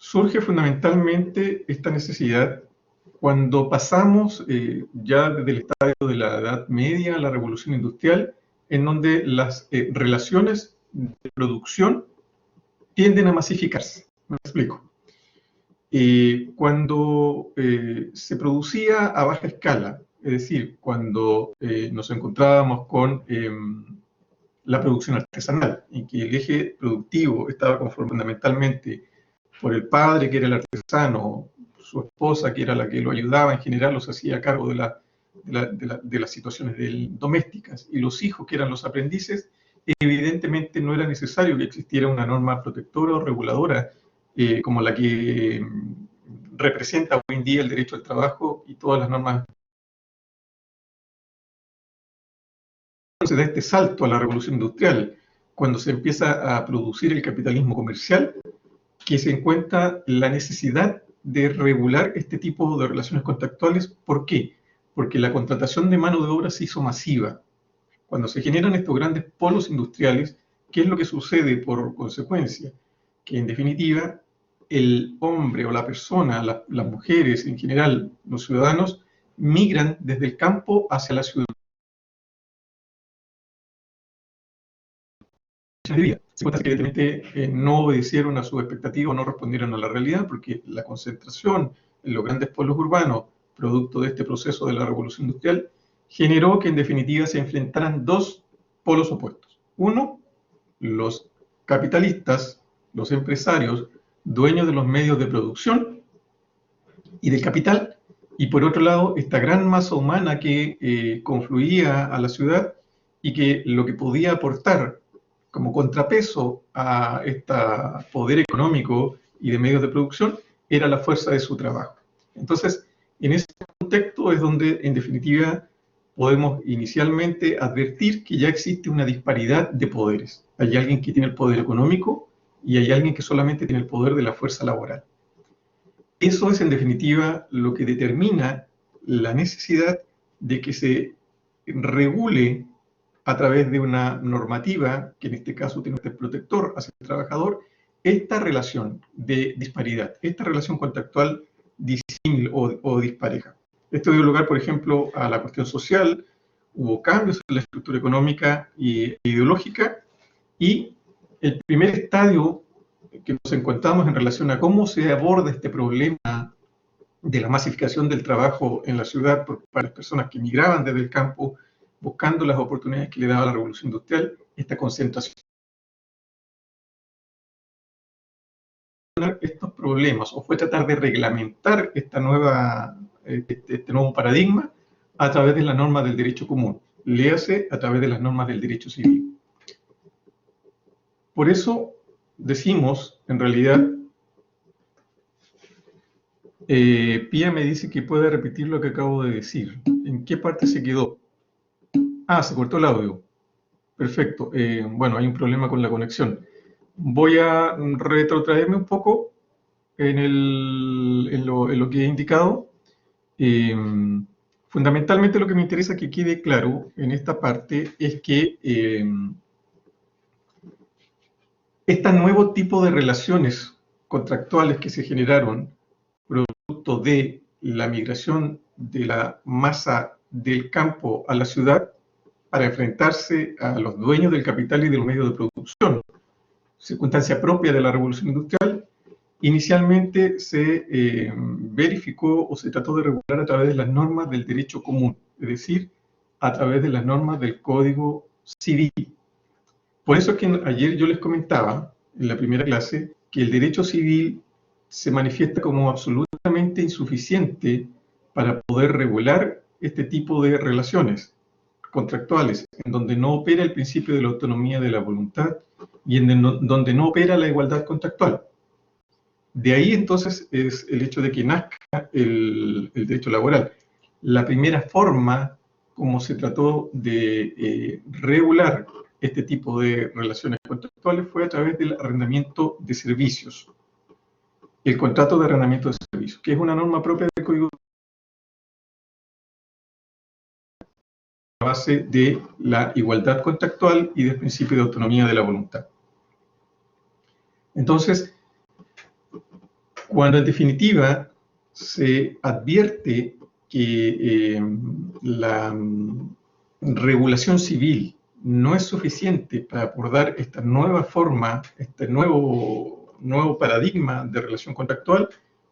Surge fundamentalmente esta necesidad cuando pasamos ya desde el estadio de la Edad Media a la Revolución Industrial, en donde las relaciones de producción tienden a masificarse. Me explico. Cuando se producía a baja escala, es decir, cuando nos encontrábamos con la producción artesanal, en que el eje productivo estaba conformado fundamentalmente por el padre, que era el artesano, su esposa, que era la que lo ayudaba, en general los hacía cargo de las situaciones domésticas, y los hijos, que eran los aprendices, evidentemente no era necesario que existiera una norma protectora o reguladora como la que representa hoy en día el derecho al trabajo y todas las normas. Se da este salto a la revolución industrial, cuando se empieza a producir el capitalismo comercial, que se encuentra la necesidad de regular este tipo de relaciones contractuales. ¿Por qué? Porque la contratación de mano de obra se hizo masiva. Cuando se generan estos grandes polos industriales, ¿qué es lo que sucede por consecuencia? Que en definitiva el hombre o la persona, las mujeres en general, los ciudadanos, migran desde el campo hacia la ciudad. De vida. Se cuenta que evidentemente no obedecieron a sus expectativas o no respondieron a la realidad, porque la concentración en los grandes pueblos urbanos, producto de este proceso de la revolución industrial, generó que en definitiva se enfrentaran dos polos opuestos. Uno, los capitalistas, los empresarios, dueños de los medios de producción y del capital, y por otro lado, esta gran masa humana que confluía a la ciudad y que lo que podía aportar como contrapeso a este poder económico y de medios de producción era la fuerza de su trabajo. Entonces, en ese contexto es donde, en definitiva, podemos inicialmente advertir que ya existe una disparidad de poderes. Hay alguien que tiene el poder económico y hay alguien que solamente tiene el poder de la fuerza laboral. Eso es, en definitiva, lo que determina la necesidad de que se regule a través de una normativa, que en este caso tiene un protector hacia el trabajador, esta relación de disparidad, esta relación contractual disímil o dispareja. Esto dio lugar, por ejemplo, a la cuestión social, hubo cambios en la estructura económica e ideológica, y el primer estadio que nos encontramos en relación a cómo se aborda este problema de la masificación del trabajo en la ciudad para las personas que migraban desde el campo buscando las oportunidades que le daba la revolución industrial, esta concentración. Estos problemas, o fue tratar de reglamentar este nuevo paradigma a través de las normas del derecho común, léase a través de las normas del derecho civil. Por eso decimos, en realidad, Pía me dice que puede repetir lo que acabo de decir. ¿En qué parte se quedó? Ah, se cortó el audio. Perfecto. Bueno, hay un problema con la conexión. Voy a retrotraerme un poco en lo que he indicado. Fundamentalmente lo que me interesa que quede claro en esta parte es que este nuevo tipo de relaciones contractuales que se generaron producto de la migración de la masa del campo a la ciudad para enfrentarse a los dueños del capital y de los medios de producción, circunstancia propia de la revolución industrial, inicialmente se verificó o se trató de regular a través de las normas del derecho común, es decir, a través de las normas del Código Civil. Por eso es que ayer yo les comentaba en la primera clase que el derecho civil se manifiesta como absolutamente insuficiente para poder regular este tipo de relaciones contractuales, en donde no opera el principio de la autonomía de la voluntad y en donde no opera la igualdad contractual. De ahí entonces es el hecho de que nazca el derecho laboral. La primera forma como se trató de regular este tipo de relaciones contractuales fue a través del arrendamiento de servicios. El contrato de arrendamiento de servicios, que es una norma propia del Código a base de la igualdad contractual y del principio de autonomía de la voluntad. Entonces, Cuando en definitiva se advierte que la regulación civil no es suficiente para abordar esta nueva forma, este nuevo paradigma de relación contractual,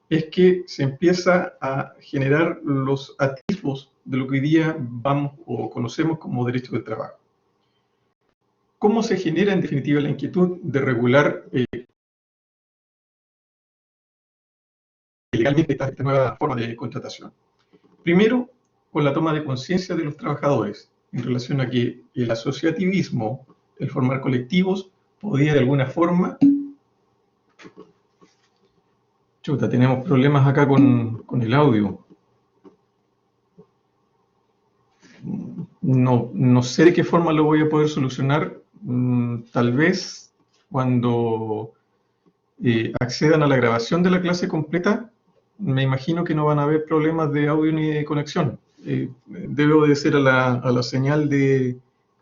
es que se empieza a generar los atisbos de lo que hoy día vamos o conocemos como derecho del trabajo. ¿Cómo se genera en definitiva la inquietud de regular legalmente esta nueva forma de contratación? Primero, con la toma de conciencia de los trabajadores en relación a que el asociativismo, el formar colectivos, podía de alguna forma... Chuta, tenemos problemas acá con el audio. No sé de qué forma lo voy a poder solucionar. Tal vez cuando accedan a la grabación de la clase completa, me imagino que no van a haber problemas de audio ni de conexión. Debe obedecer a la señal de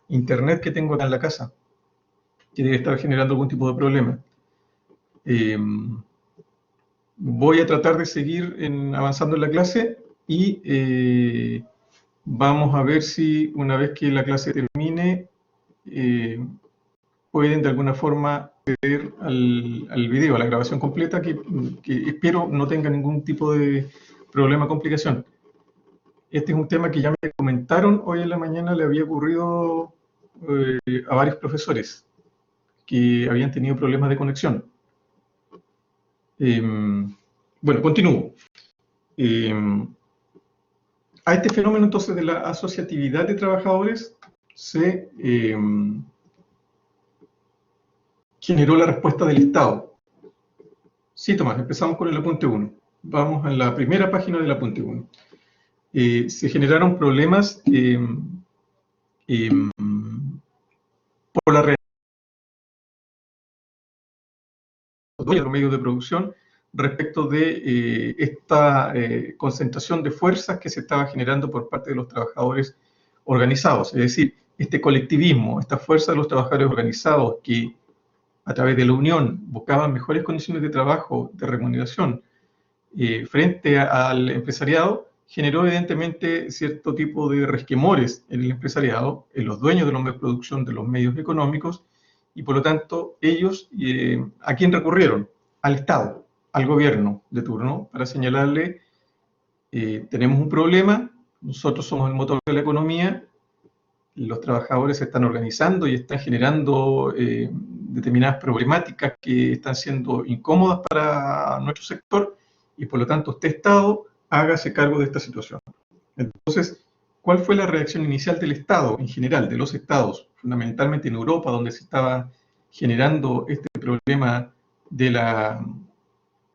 internet que tengo acá en la casa, que debe estar generando algún tipo de problema. Voy a tratar de seguir avanzando en la clase y vamos a ver si una vez que la clase termine pueden de alguna forma acceder al video, a la grabación completa, que espero no tenga ningún tipo de problema o complicación. Este es un tema que ya me comentaron hoy en la mañana, le había ocurrido a varios profesores que habían tenido problemas de conexión. Bueno, continúo. A este fenómeno entonces de la asociatividad de trabajadores se generó la respuesta del Estado. Sí, Tomás, empezamos con el apunte 1. Vamos a la primera página del apunte 1. Se generaron problemas por la realidad de los medios de producción respecto de esta concentración de fuerzas que se estaba generando por parte de los trabajadores organizados. Es decir, este colectivismo, esta fuerza de los trabajadores organizados que a través de la unión buscaban mejores condiciones de trabajo, de remuneración, frente al empresariado, generó evidentemente cierto tipo de resquemores en el empresariado, en los dueños de los medios de producción, de los medios económicos, y por lo tanto ellos, ¿a quién recurrieron? Al Estado, al gobierno de turno, para señalarle, tenemos un problema, nosotros somos el motor de la economía, los trabajadores se están organizando y están generando determinadas problemáticas que están siendo incómodas para nuestro sector, y por lo tanto usted, Estado, hágase cargo de esta situación. Entonces, ¿cuál fue la reacción inicial del Estado, en general, de los Estados, fundamentalmente en Europa, donde se estaba generando este problema de la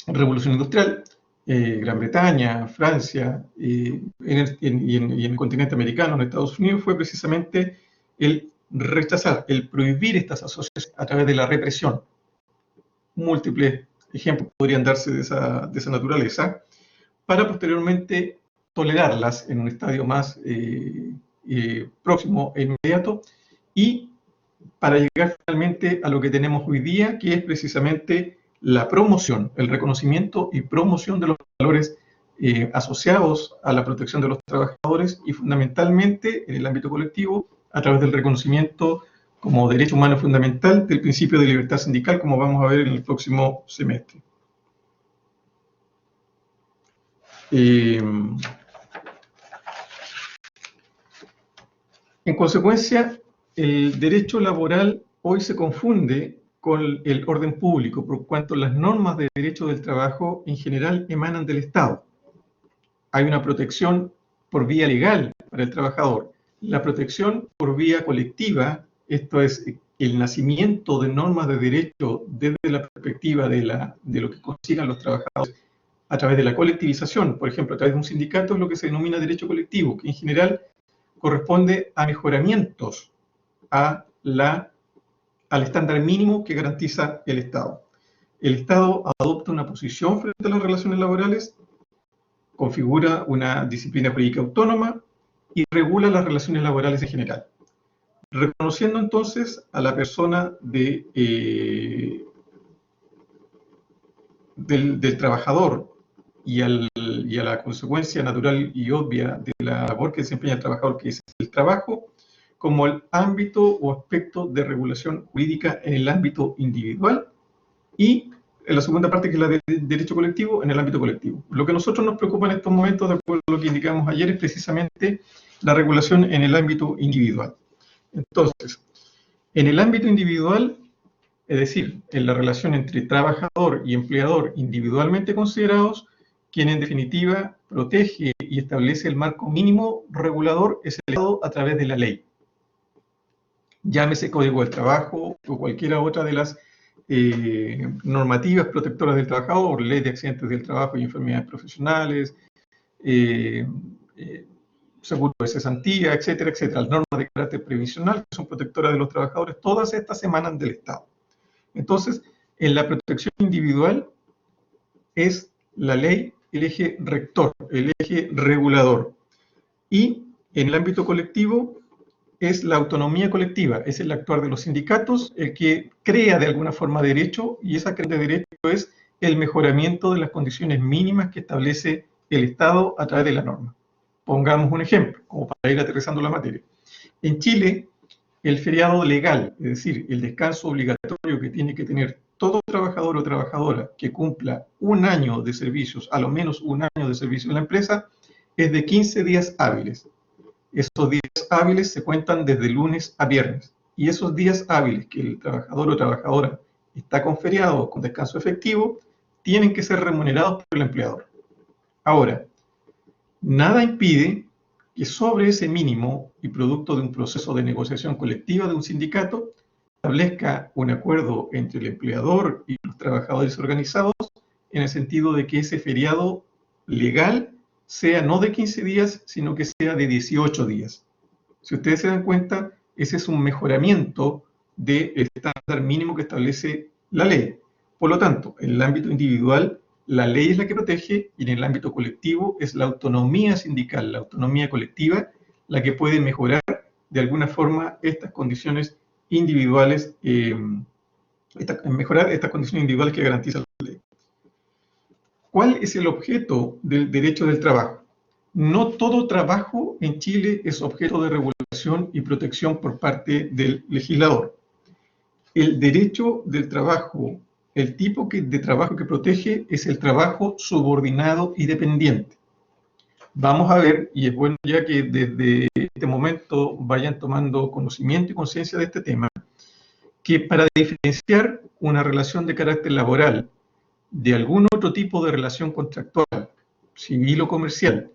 revolución industrial? Gran Bretaña, Francia y en el continente americano, en Estados Unidos, fue precisamente el rechazar, el prohibir estas asociaciones a través de la represión. Múltiples ejemplos podrían darse de esa naturaleza, para posteriormente tolerarlas en un estadio más próximo e inmediato, y para llegar finalmente a lo que tenemos hoy día, que es precisamente la promoción, el reconocimiento y promoción de los valores asociados a la protección de los trabajadores, y fundamentalmente en el ámbito colectivo a través del reconocimiento como derecho humano fundamental del principio de libertad sindical, como vamos a ver en el próximo semestre. En consecuencia, el derecho laboral hoy se confunde con el orden público, por cuanto las normas de derecho del trabajo en general emanan del Estado. Hay una protección por vía legal para el trabajador. La protección por vía colectiva, esto es el nacimiento de normas de derecho desde la perspectiva de lo que consigan los trabajadores a través de la colectivización, por ejemplo, a través de un sindicato, es lo que se denomina derecho colectivo, que en general corresponde a mejoramientos al estándar mínimo que garantiza el Estado. El Estado adopta una posición frente a las relaciones laborales, configura una disciplina jurídica autónoma y regula las relaciones laborales en general, reconociendo entonces a la persona de del trabajador y a la consecuencia natural y obvia de la labor que desempeña el trabajador, que es el trabajo, como el ámbito o aspecto de regulación jurídica en el ámbito individual, y en la segunda parte, que es la del derecho colectivo, en el ámbito colectivo. Lo que a nosotros nos preocupa en estos momentos, de acuerdo a lo que indicamos ayer, es precisamente la regulación en el ámbito individual. Entonces, en el ámbito individual, es decir, en la relación entre trabajador y empleador individualmente considerados, quien en definitiva protege y establece el marco mínimo regulador es el Estado a través de la ley. Llámese Código del Trabajo o cualquiera otra de las normativas protectoras del trabajador, ley de accidentes del trabajo y enfermedades profesionales, seguro de cesantía, etcétera, etcétera. Las normas de carácter previsional que son protectoras de los trabajadores, todas estas emanan del Estado. Entonces, en la protección individual es la ley el eje rector, el eje regulador. Y en el ámbito colectivo es la autonomía colectiva, es el actuar de los sindicatos, el que crea de alguna forma derecho, y esa creación de derecho es el mejoramiento de las condiciones mínimas que establece el Estado a través de la norma. Pongamos un ejemplo, como para ir aterrizando la materia. En Chile, el feriado legal, es decir, el descanso obligatorio que tiene que tener todo trabajador o trabajadora que cumpla un año de servicios, a lo menos un año de servicio en la empresa, es de 15 días hábiles. Esos días hábiles se cuentan desde lunes a viernes. Y esos días hábiles que el trabajador o trabajadora está con feriado, con descanso efectivo, tienen que ser remunerados por el empleador. Ahora, nada impide que sobre ese mínimo y producto de un proceso de negociación colectiva de un sindicato, establezca un acuerdo entre el empleador y los trabajadores organizados en el sentido de que ese feriado legal sea no de 15 días, sino que sea de 18 días. Si ustedes se dan cuenta, ese es un mejoramiento del estándar mínimo que establece la ley. Por lo tanto, en el ámbito individual, la ley es la que protege, y en el ámbito colectivo es la autonomía sindical, la autonomía colectiva, la que puede mejorar de alguna forma estas condiciones individuales, mejorar estas condiciones individuales que garantiza la ley. ¿Cuál es el objeto del derecho del trabajo? No todo trabajo en Chile es objeto de regulación y protección por parte del legislador. El derecho del trabajo, el tipo de trabajo que protege es el trabajo subordinado y dependiente. Vamos a ver, y es bueno ya que desde este momento vayan tomando conocimiento y conciencia de este tema, que para diferenciar una relación de carácter laboral de algún otro tipo de relación contractual, civil o comercial,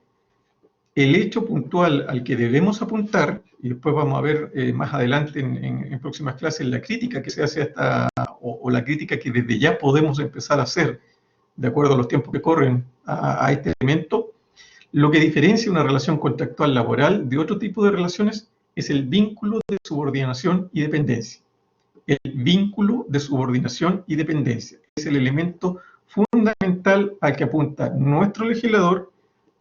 el hecho puntual al que debemos apuntar, y después vamos a ver más adelante en próximas clases la crítica que se hace a esta, o la crítica que desde ya podemos empezar a hacer, de acuerdo a los tiempos que corren a este elemento, lo que diferencia una relación contractual laboral de otro tipo de relaciones es el vínculo de subordinación y dependencia. El vínculo de subordinación y dependencia es el elemento fundamental al que apunta nuestro legislador,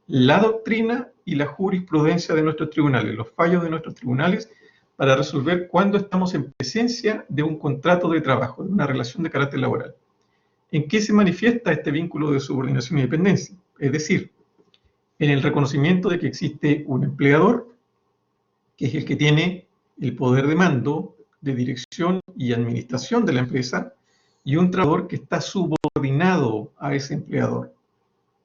la doctrina y la jurisprudencia de nuestros tribunales, los fallos de nuestros tribunales, para resolver cuándo estamos en presencia de un contrato de trabajo, de una relación de carácter laboral. ¿En qué se manifiesta este vínculo de subordinación y dependencia? Es decir, en el reconocimiento de que existe un empleador, que es el que tiene el poder de mando, de dirección y administración de la empresa, y un trabajador que está subordinado a ese empleador.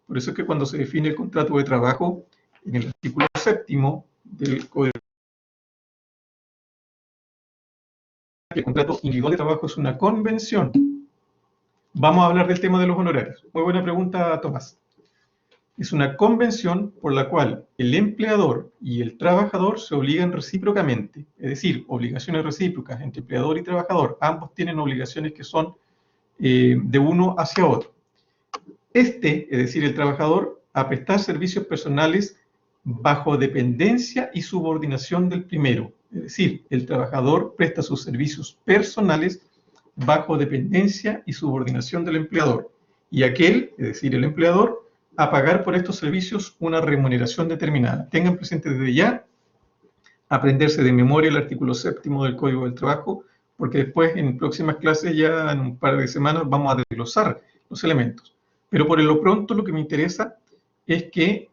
Por eso es que cuando se define el contrato de trabajo, en el artículo 7º del Código, el contrato individual de trabajo es una convención. Vamos a hablar del tema de los honorarios. Muy buena pregunta, Tomás. Es una convención por la cual el empleador y el trabajador se obligan recíprocamente, es decir, obligaciones recíprocas entre empleador y trabajador. Ambos tienen obligaciones que son de uno hacia otro. Es decir, el trabajador, a prestar servicios personales bajo dependencia y subordinación del primero. Es decir, el trabajador presta sus servicios personales bajo dependencia y subordinación del empleador. Y aquel, es decir, el empleador, a pagar por estos servicios una remuneración determinada. Tengan presente desde ya aprenderse de memoria el artículo 7º del Código del Trabajo, porque después en próximas clases, ya en un par de semanas, vamos a desglosar los elementos. Pero por lo pronto lo que me interesa es que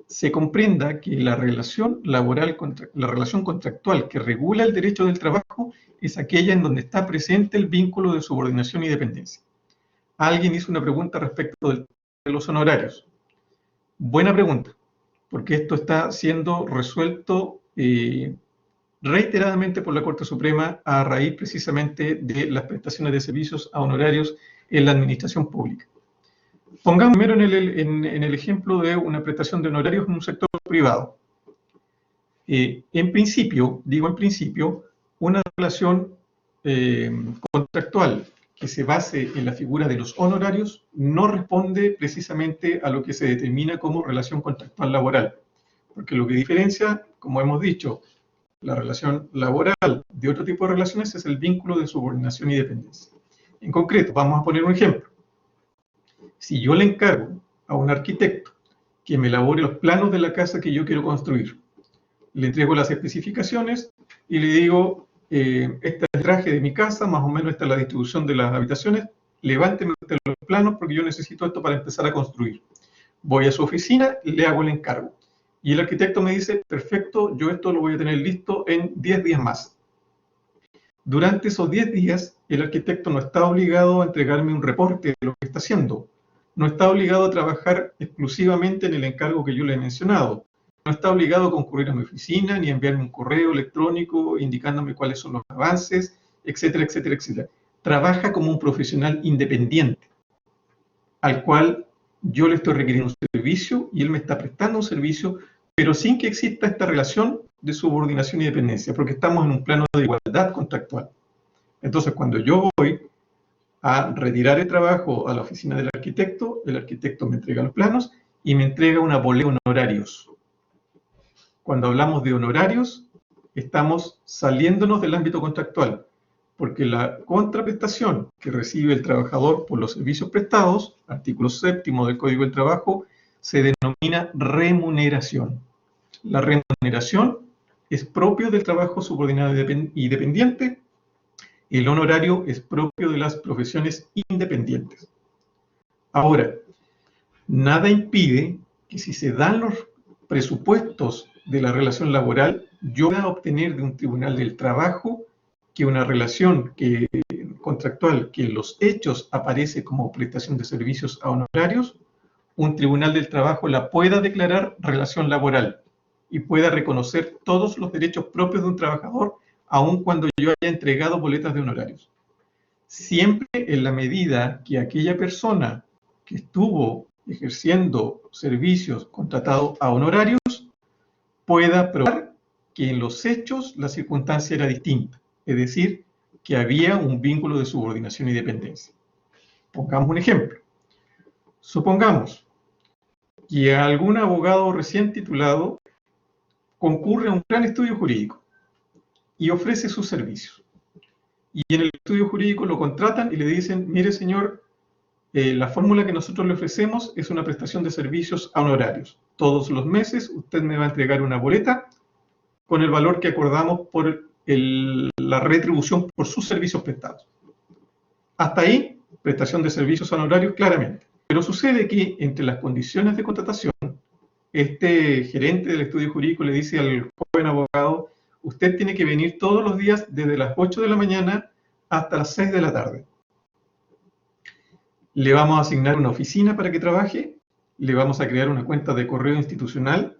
se comprenda que la relación laboral, la relación contractual que regula el derecho del trabajo es aquella en donde está presente el vínculo de subordinación y dependencia. Alguien hizo una pregunta respecto de los honorarios. Buena pregunta, porque esto está siendo resuelto reiteradamente por la Corte Suprema a raíz precisamente de las prestaciones de servicios a honorarios en la administración pública. Pongamos primero en el ejemplo de una prestación de honorarios en un sector privado. En principio, una relación contractual que se base en la figura de los honorarios no responde precisamente a lo que se determina como relación contractual laboral, porque lo que diferencia, como hemos dicho, la relación laboral de otro tipo de relaciones es el vínculo de subordinación y dependencia. En concreto, vamos a poner un ejemplo. Si yo le encargo a un arquitecto que me elabore los planos de la casa que yo quiero construir, le entrego las especificaciones y le digo, este es el traje de mi casa, más o menos esta es la distribución de las habitaciones, levánteme usted los planos porque yo necesito esto para empezar a construir. Voy a su oficina, le hago el encargo. Y el arquitecto me dice, perfecto, yo esto lo voy a tener listo en 10 días más. Durante esos 10 días, el arquitecto no está obligado a entregarme un reporte de lo que está haciendo. No está obligado a trabajar exclusivamente en el encargo que yo le he mencionado. No está obligado a concurrir a mi oficina, ni a enviarme un correo electrónico indicándome cuáles son los avances, etcétera, etcétera, etcétera. Trabaja como un profesional independiente, al cual yo le estoy requiriendo un servicio y él me está prestando un servicio, pero sin que exista esta relación de subordinación y dependencia, porque estamos en un plano de igualdad contractual. Entonces, cuando yo voy a retirar el trabajo a la oficina del arquitecto, el arquitecto me entrega los planos y me entrega una boleta de honorarios. Cuando hablamos de honorarios, estamos saliéndonos del ámbito contractual, porque la contraprestación que recibe el trabajador por los servicios prestados, artículo 7º del Código del Trabajo, se denomina remuneración. La remuneración es propio del trabajo subordinado y dependiente. El honorario es propio de las profesiones independientes. Ahora, nada impide que si se dan los presupuestos de la relación laboral, yo pueda obtener de un tribunal del trabajo que una relación contractual que en los hechos aparece como prestación de servicios a honorarios, un tribunal del trabajo la pueda declarar relación laboral y pueda reconocer todos los derechos propios de un trabajador, aun cuando yo haya entregado boletas de honorarios. Siempre en la medida que aquella persona que estuvo ejerciendo servicios contratados a honorarios pueda probar que en los hechos la circunstancia era distinta, es decir, que había un vínculo de subordinación y dependencia. Pongamos un ejemplo. Supongamos que algún abogado recién titulado concurre a un gran estudio jurídico y ofrece sus servicios. Y en el estudio jurídico lo contratan y le dicen, mire señor, la fórmula que nosotros le ofrecemos es una prestación de servicios a honorarios. Todos los meses usted me va a entregar una boleta con el valor que acordamos por la retribución por sus servicios prestados. Hasta ahí, prestación de servicios a honorarios claramente. Pero sucede que entre las condiciones de contratación, este gerente del estudio jurídico le dice al joven abogado, usted tiene que venir todos los días desde las 8 de la mañana hasta las 6 de la tarde. Le vamos a asignar una oficina para que trabaje, le vamos a crear una cuenta de correo institucional,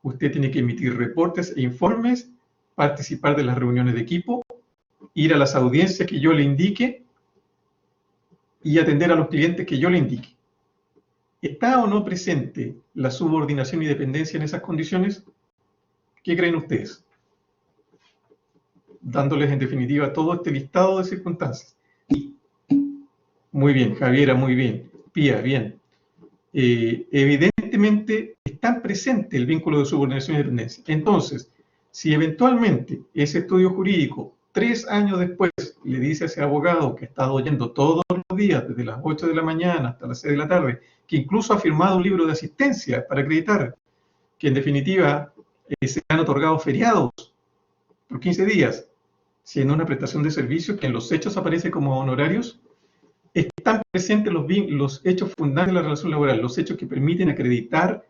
usted tiene que emitir reportes e informes, participar de las reuniones de equipo, ir a las audiencias que yo le indique y atender a los clientes que yo le indique. ¿Está o no presente la subordinación y dependencia en esas condiciones? ¿Qué creen ustedes? Dándoles en definitiva todo este listado de circunstancias. Muy bien, Javiera, muy bien. Pía, bien. Evidentemente están presentes el vínculo de subordinación y dependencia. Entonces, si eventualmente ese estudio jurídico, 3 años después, le dice a ese abogado que ha estado yendo todos los días, desde las 8 de la mañana hasta las 6 de la tarde, que incluso ha firmado un libro de asistencia para acreditar que en definitiva se han otorgado feriados por 15 días, siendo una prestación de servicios que en los hechos aparece como honorarios, está están presentes los hechos fundantes de la relación laboral, los hechos que permiten acreditar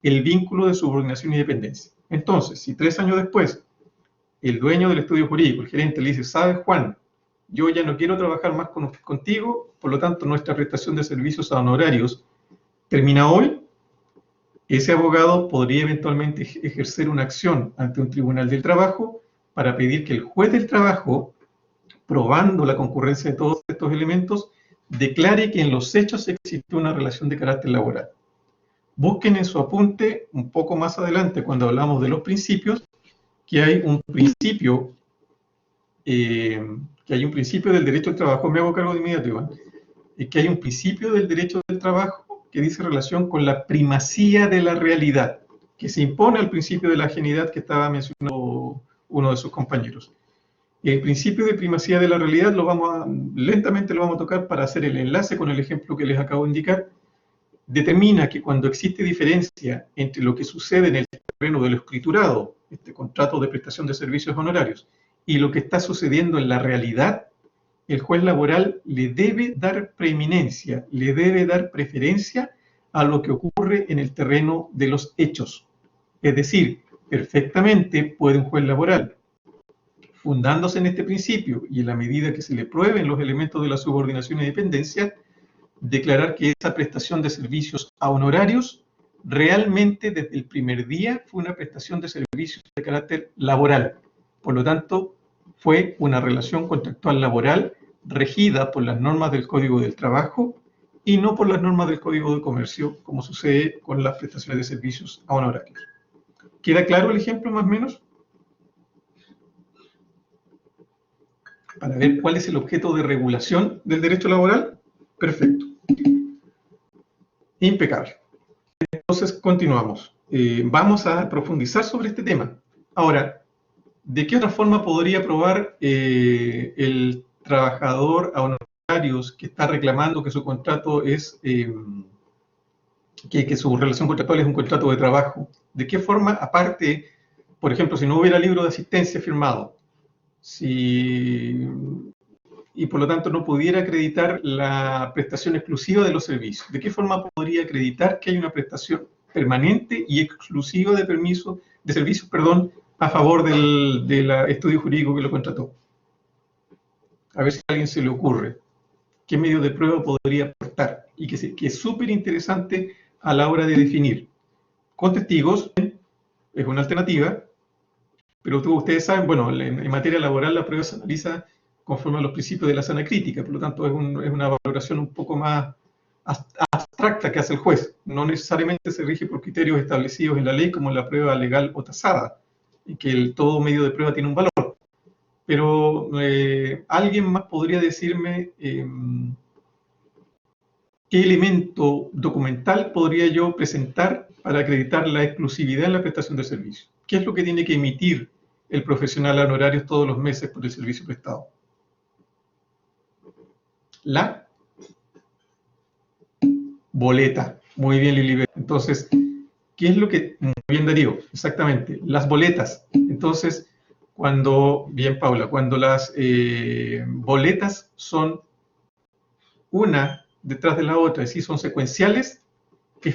el vínculo de subordinación y dependencia. Entonces, si 3 años después el dueño del estudio jurídico, el gerente, le dice, ¿sabes, Juan? Yo ya no quiero trabajar más contigo, por lo tanto nuestra prestación de servicios a honorarios termina hoy. Ese abogado podría eventualmente ejercer una acción ante un tribunal del trabajo para pedir que el juez del trabajo, probando la concurrencia de todos estos elementos, declare que en los hechos existe una relación de carácter laboral. Busquen en su apunte un poco más adelante, cuando hablamos de los principios, que hay un principio del derecho al trabajo. Me hago cargo de inmediato, Iván. Que hay un principio del derecho del trabajo que dice relación con la primacía de la realidad, que se impone al principio de la ajenidad que estaba mencionando uno de sus compañeros. El principio de primacía de la realidad lentamente lo vamos a tocar para hacer el enlace con el ejemplo que les acabo de indicar. Determina que cuando existe diferencia entre lo que sucede en el terreno de lo escriturado, este contrato de prestación de servicios honorarios, y lo que está sucediendo en la realidad, el juez laboral le debe dar preeminencia, le debe dar preferencia a lo que ocurre en el terreno de los hechos. Es decir, perfectamente puede un juez laboral, fundándose en este principio y en la medida que se le prueben los elementos de la subordinación y dependencia, declarar que esa prestación de servicios a honorarios realmente desde el primer día fue una prestación de servicios de carácter laboral. Por lo tanto, fue una relación contractual laboral regida por las normas del Código del Trabajo y no por las normas del Código de Comercio, como sucede con las prestaciones de servicios a honorarios. ¿Queda claro el ejemplo más o menos? Para ver cuál es el objeto de regulación del derecho laboral. Perfecto. Impecable. Entonces, continuamos. Vamos a profundizar sobre este tema. Ahora, ¿de qué otra forma podría probar el trabajador a honorarios que está reclamando que su contrato es, que su relación contractual es un contrato de trabajo? ¿De qué forma, aparte, por ejemplo, si no hubiera libro de asistencia firmado, y por lo tanto no pudiera acreditar la prestación exclusiva de los servicios, ¿de qué forma podría acreditar que hay una prestación permanente y exclusiva de servicios, a favor del estudio jurídico que lo contrató? A ver si a alguien se le ocurre qué medio de prueba podría aportar, y que es súper interesante a la hora de definir. Con testigos es una alternativa, pero ustedes saben, bueno, en materia laboral la prueba se analiza conforme a los principios de la sana crítica, por lo tanto es una valoración un poco más abstracta que hace el juez. No necesariamente se rige por criterios establecidos en la ley como la prueba legal o tasada, y que todo medio de prueba tiene un valor. Pero ¿alguien más podría decirme qué elemento documental podría yo presentar para acreditar la exclusividad en la prestación de servicio? ¿Qué es lo que tiene que emitir el profesional a honorarios todos los meses por el servicio prestado? La boleta. Muy bien, Lilibet. Entonces, ¿qué es lo que...? Muy bien, Darío. Exactamente. Las boletas. Entonces, bien, Paula, cuando las boletas son una detrás de la otra, es decir, son secuenciales, que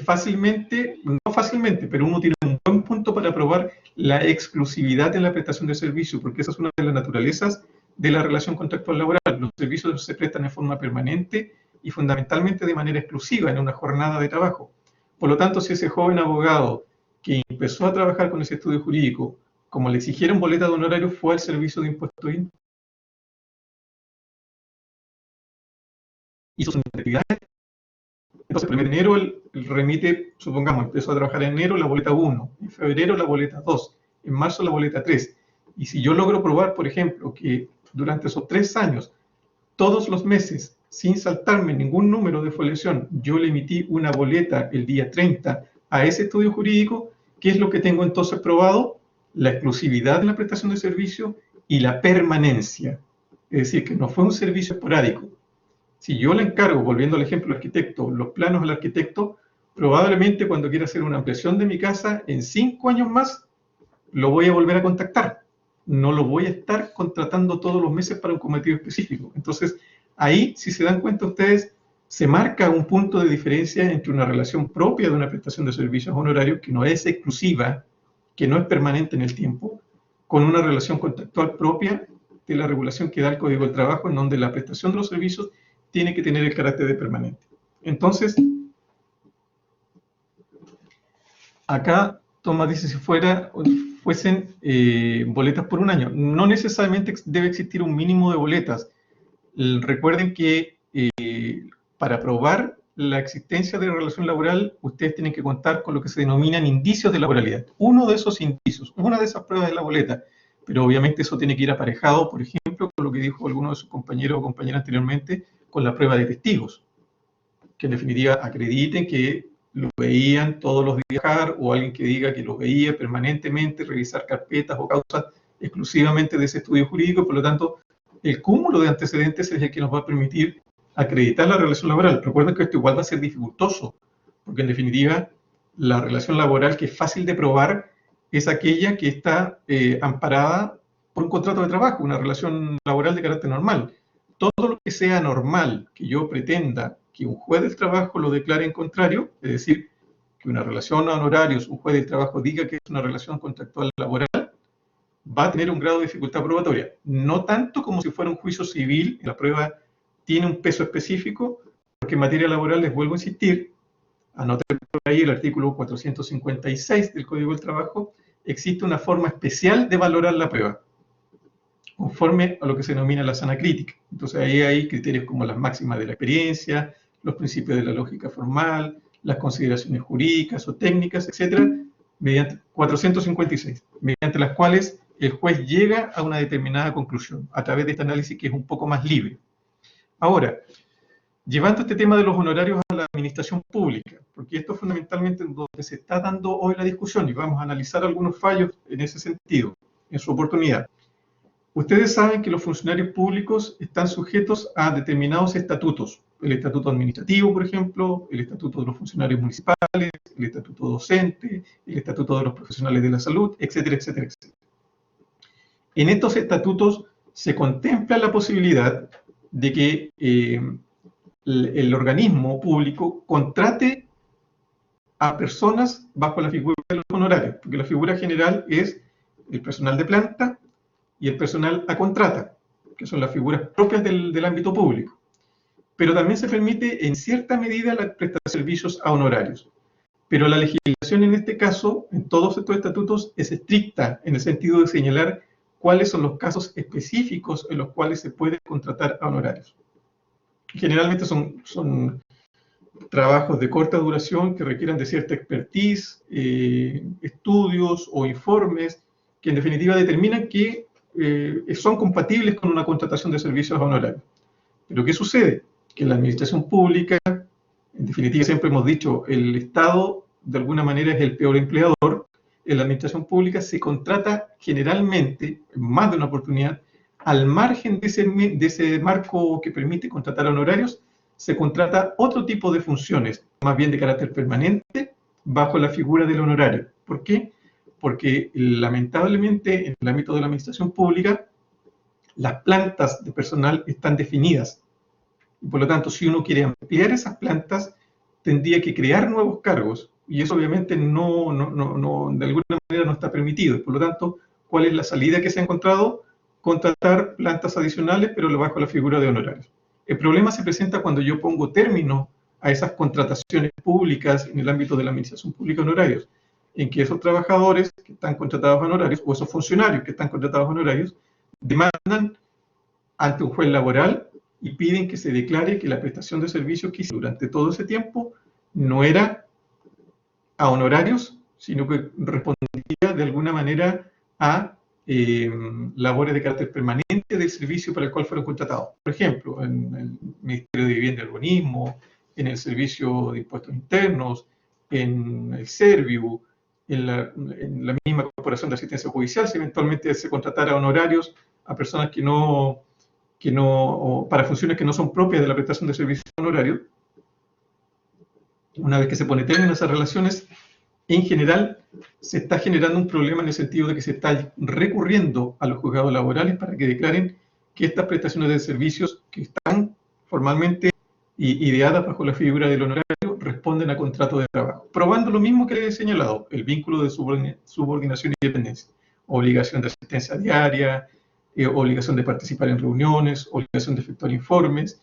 no fácilmente, pero uno tiene un buen punto para probar la exclusividad en la prestación de servicio, porque esa es una de las naturalezas de la relación contractual laboral. Los servicios se prestan en forma permanente y fundamentalmente de manera exclusiva en una jornada de trabajo. Por lo tanto, si ese joven abogado que empezó a trabajar con ese estudio jurídico, como le exigieron boleta de honorario, fue al servicio de impuestos internos, hizo sus actividades. Entonces, el 1 de enero él remite, supongamos, empezó a trabajar en enero la boleta 1, en febrero la boleta 2, en marzo la boleta 3. Y si yo logro probar, por ejemplo, que durante esos 3 años, todos los meses, sin saltarme ningún número de foliación, yo le emití una boleta el día 30 a ese estudio jurídico, ¿qué es lo que tengo entonces probado? La exclusividad de la prestación de servicio y la permanencia. Es decir, que no fue un servicio esporádico. Si yo le encargo, volviendo al ejemplo del arquitecto, los planos al arquitecto, probablemente cuando quiera hacer una ampliación de mi casa, en 5 años más, lo voy a volver a contactar. No lo voy a estar contratando todos los meses para un cometido específico. Entonces, ahí, si se dan cuenta ustedes, se marca un punto de diferencia entre una relación propia de una prestación de servicios honorarios, que no es exclusiva, que no es permanente en el tiempo, con una relación contractual propia de la regulación que da el Código del Trabajo, en donde la prestación de los servicios tiene que tener el carácter de permanente. Entonces, acá Tomás dice si fuesen boletas por un año. No necesariamente debe existir un mínimo de boletas. Recuerden que para probar la existencia de relación laboral, ustedes tienen que contar con lo que se denominan indicios de laboralidad. Uno de esos indicios, una de esas pruebas es la boleta, pero obviamente eso tiene que ir aparejado, por ejemplo, con lo que dijo alguno de sus compañeros o compañeras anteriormente, con la prueba de testigos, que en definitiva acrediten que lo veían todos los días, o alguien que diga que lo veía permanentemente, revisar carpetas o causas exclusivamente de ese estudio jurídico. Por lo tanto, el cúmulo de antecedentes es el que nos va a permitir acreditar la relación laboral. Recuerden que esto igual va a ser dificultoso, porque en definitiva la relación laboral que es fácil de probar es aquella que está amparada por un contrato de trabajo, una relación laboral de carácter normal. Todo lo que sea normal, que yo pretenda que un juez del trabajo lo declare en contrario, es decir, que una relación a honorarios, un juez del trabajo diga que es una relación contractual laboral, va a tener un grado de dificultad probatoria. No tanto como si fuera un juicio civil, la prueba tiene un peso específico, porque en materia laboral, les vuelvo a insistir, anoten por ahí el artículo 456 del Código del Trabajo, existe una forma especial de valorar la prueba, conforme a lo que se denomina la sana crítica. Entonces ahí hay criterios como las máximas de la experiencia, los principios de la lógica formal, las consideraciones jurídicas o técnicas, etcétera, mediante 456, mediante las cuales el juez llega a una determinada conclusión a través de este análisis que es un poco más libre. Ahora, llevando este tema de los honorarios a la administración pública, porque esto es fundamentalmente donde se está dando hoy la discusión y vamos a analizar algunos fallos en ese sentido, en su oportunidad. Ustedes saben que los funcionarios públicos están sujetos a determinados estatutos. El estatuto administrativo, por ejemplo, el estatuto de los funcionarios municipales, el estatuto docente, el estatuto de los profesionales de la salud, etcétera, etcétera, etcétera. En estos estatutos se contempla la posibilidad de que el organismo público contrate a personas bajo la figura de los honorarios, porque la figura general es el personal de planta y el personal a contrata, que son las figuras propias del ámbito público. Pero también se permite en cierta medida la prestación de servicios a honorarios. Pero la legislación en este caso, en todos estos estatutos, es estricta en el sentido de señalar cuáles son los casos específicos en los cuales se puede contratar a honorarios. Generalmente son trabajos de corta duración que requieran de cierta expertise, estudios o informes que en definitiva determinan que son compatibles con una contratación de servicios a honorarios. Pero ¿qué sucede? Que en la administración pública, en definitiva siempre hemos dicho, el Estado de alguna manera es el peor empleador. En la administración pública se contrata generalmente, en más de una oportunidad, al margen de ese marco que permite contratar a honorarios, se contrata otro tipo de funciones, más bien de carácter permanente, bajo la figura del honorario. ¿Por qué? Porque lamentablemente en el ámbito de la administración pública, las plantas de personal están definidas. Y por lo tanto, si uno quiere ampliar esas plantas, tendría que crear nuevos cargos. Y eso obviamente de alguna manera no está permitido. Por lo tanto, ¿cuál es la salida que se ha encontrado? Contratar plantas adicionales, pero bajo la figura de honorarios. El problema se presenta cuando yo pongo término a esas contrataciones públicas en el ámbito de la administración pública honorarios, en que esos trabajadores que están contratados a honorarios, o esos funcionarios que están contratados a honorarios, demandan ante un juez laboral y piden que se declare que la prestación de servicios que hizo durante todo ese tiempo no era a honorarios, sino que respondía de alguna manera a labores de carácter permanente del servicio para el cual fueron contratados. Por ejemplo, en el Ministerio de Vivienda y Urbanismo, en el Servicio de Impuestos Internos, en el Serviu, en la misma Corporación de Asistencia Judicial, si eventualmente se contratara honorarios a personas para funciones que no son propias de la prestación de servicios honorarios. Una vez que se pone término a esas relaciones, en general se está generando un problema en el sentido de que se está recurriendo a los juzgados laborales para que declaren que estas prestaciones de servicios que están formalmente ideadas bajo la figura del honorario responden a contrato de trabajo, probando lo mismo que les he señalado, el vínculo de subordinación y dependencia, obligación de asistencia diaria, obligación de participar en reuniones, obligación de efectuar informes,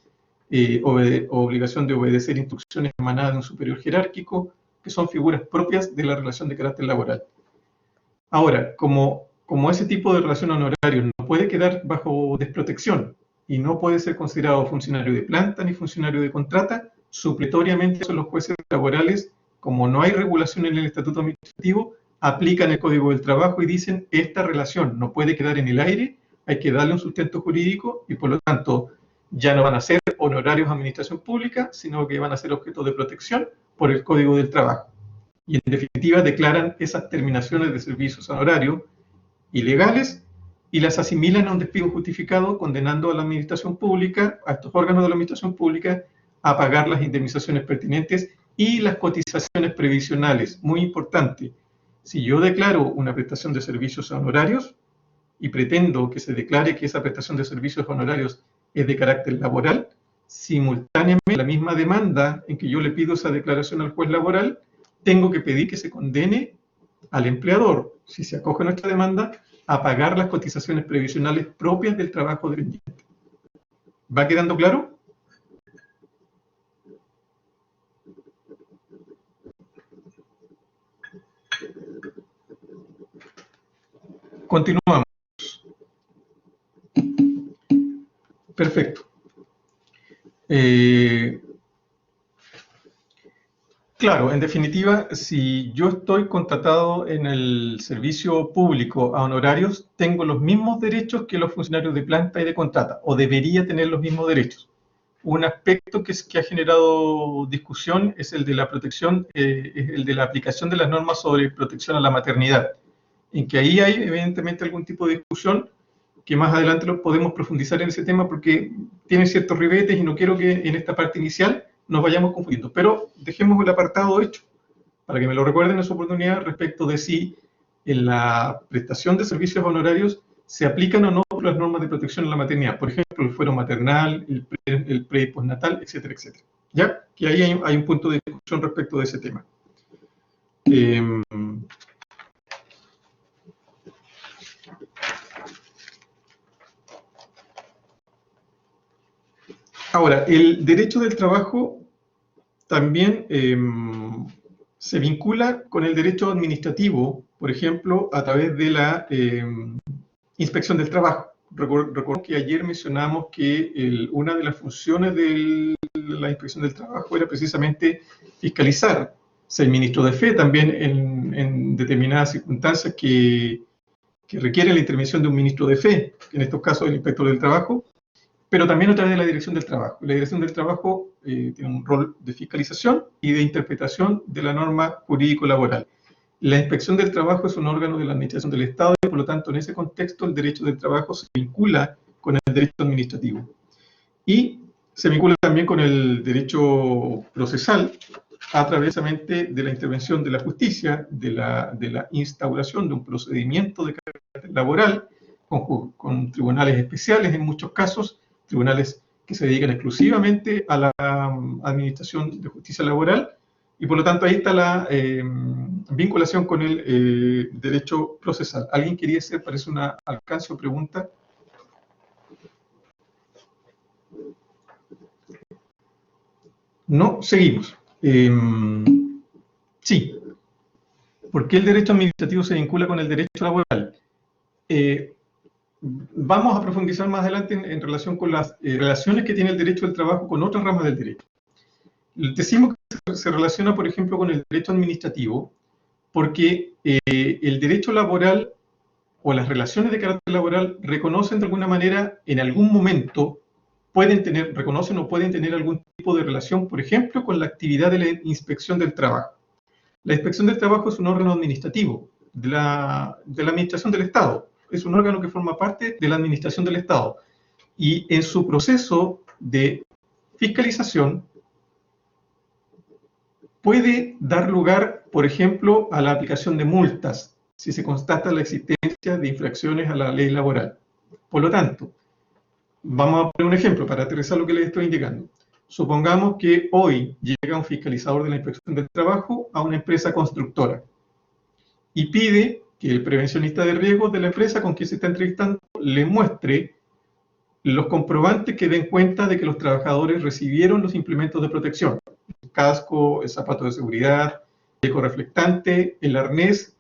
obligación de obedecer instrucciones emanadas de un superior jerárquico, que son figuras propias de la relación de carácter laboral. Ahora, como ese tipo de relación honorario no puede quedar bajo desprotección y no puede ser considerado funcionario de planta ni funcionario de contrata, supletoriamente son los jueces laborales, como no hay regulación en el estatuto administrativo, aplican el Código del Trabajo y dicen esta relación no puede quedar en el aire, hay que darle un sustento jurídico y por lo tanto ya no van a ser honorarios de administración pública, sino que van a ser objeto de protección por el Código del Trabajo. Y en definitiva declaran esas terminaciones de servicios honorarios ilegales y las asimilan a un despido justificado, condenando a la administración pública, a estos órganos de la administración pública, a pagar las indemnizaciones pertinentes y las cotizaciones previsionales. Muy importante, si yo declaro una prestación de servicios honorarios y pretendo que se declare que esa prestación de servicios honorarios es de carácter laboral, simultáneamente la misma demanda en que yo le pido esa declaración al juez laboral, tengo que pedir que se condene al empleador, si se acoge a nuestra demanda, a pagar las cotizaciones previsionales propias del trabajo dependiente. ¿Va quedando claro? Continuamos. Perfecto. Claro, en definitiva, si yo estoy contratado en el servicio público a honorarios, tengo los mismos derechos que los funcionarios de planta y de contrata, o debería tener los mismos derechos. Un aspecto que ha generado discusión es el de la protección, es el de la aplicación de las normas sobre protección a la maternidad, en que ahí hay evidentemente algún tipo de discusión que más adelante lo podemos profundizar en ese tema porque tiene ciertos ribetes y no quiero que en esta parte inicial nos vayamos confundiendo. Pero dejemos el apartado hecho, para que me lo recuerden en su oportunidad respecto de si en la prestación de servicios honorarios se aplican o no las normas de protección a la maternidad. Por ejemplo, el fuero maternal, el pre y postnatal, etcétera, etcétera. ¿Ya? Que ahí hay un punto de discusión respecto de ese tema. Ahora, el derecho del trabajo también se vincula con el derecho administrativo, por ejemplo, a través de la inspección del trabajo. Recuerdo que ayer mencionamos que una de las funciones de la inspección del trabajo era precisamente fiscalizar. Ser ministro de fe también en determinadas circunstancias que requieren la intervención de un ministro de fe, en estos casos el inspector del trabajo, pero también a través de la Dirección del Trabajo. La Dirección del Trabajo tiene un rol de fiscalización y de interpretación de la norma jurídico-laboral. La Inspección del Trabajo es un órgano de la Administración del Estado y, por lo tanto, en ese contexto, el derecho del trabajo se vincula con el derecho administrativo. Y se vincula también con el derecho procesal a través de la intervención de la justicia, de la instauración de un procedimiento de carácter laboral con tribunales especiales en muchos casos, tribunales que se dedican exclusivamente a la administración de justicia laboral, y por lo tanto ahí está la vinculación con el derecho procesal. ¿Alguien quería hacer, parece, una alcance o pregunta? No, seguimos. Sí. ¿Por qué el derecho administrativo se vincula con el derecho laboral? Vamos a profundizar más adelante en relación con las relaciones que tiene el derecho del trabajo con otras ramas del derecho. Decimos que se relaciona, por ejemplo, con el derecho administrativo, porque el derecho laboral o las relaciones de carácter laboral reconocen de alguna manera, en algún momento, reconocen o pueden tener algún tipo de relación, por ejemplo, con la actividad de la inspección del trabajo. La inspección del trabajo es un órgano administrativo de la administración del Estado. Es un órgano que forma parte de la administración del Estado. Y en su proceso de fiscalización puede dar lugar, por ejemplo, a la aplicación de multas, si se constata la existencia de infracciones a la ley laboral. Por lo tanto, vamos a poner un ejemplo para aterrizar lo que les estoy indicando. Supongamos que hoy llega un fiscalizador de la Inspección del Trabajo a una empresa constructora y pide que el prevencionista de riesgos de la empresa con quien se está entrevistando le muestre los comprobantes que den cuenta de que los trabajadores recibieron los implementos de protección: el casco, el zapato de seguridad, el ecoreflectante, el arnés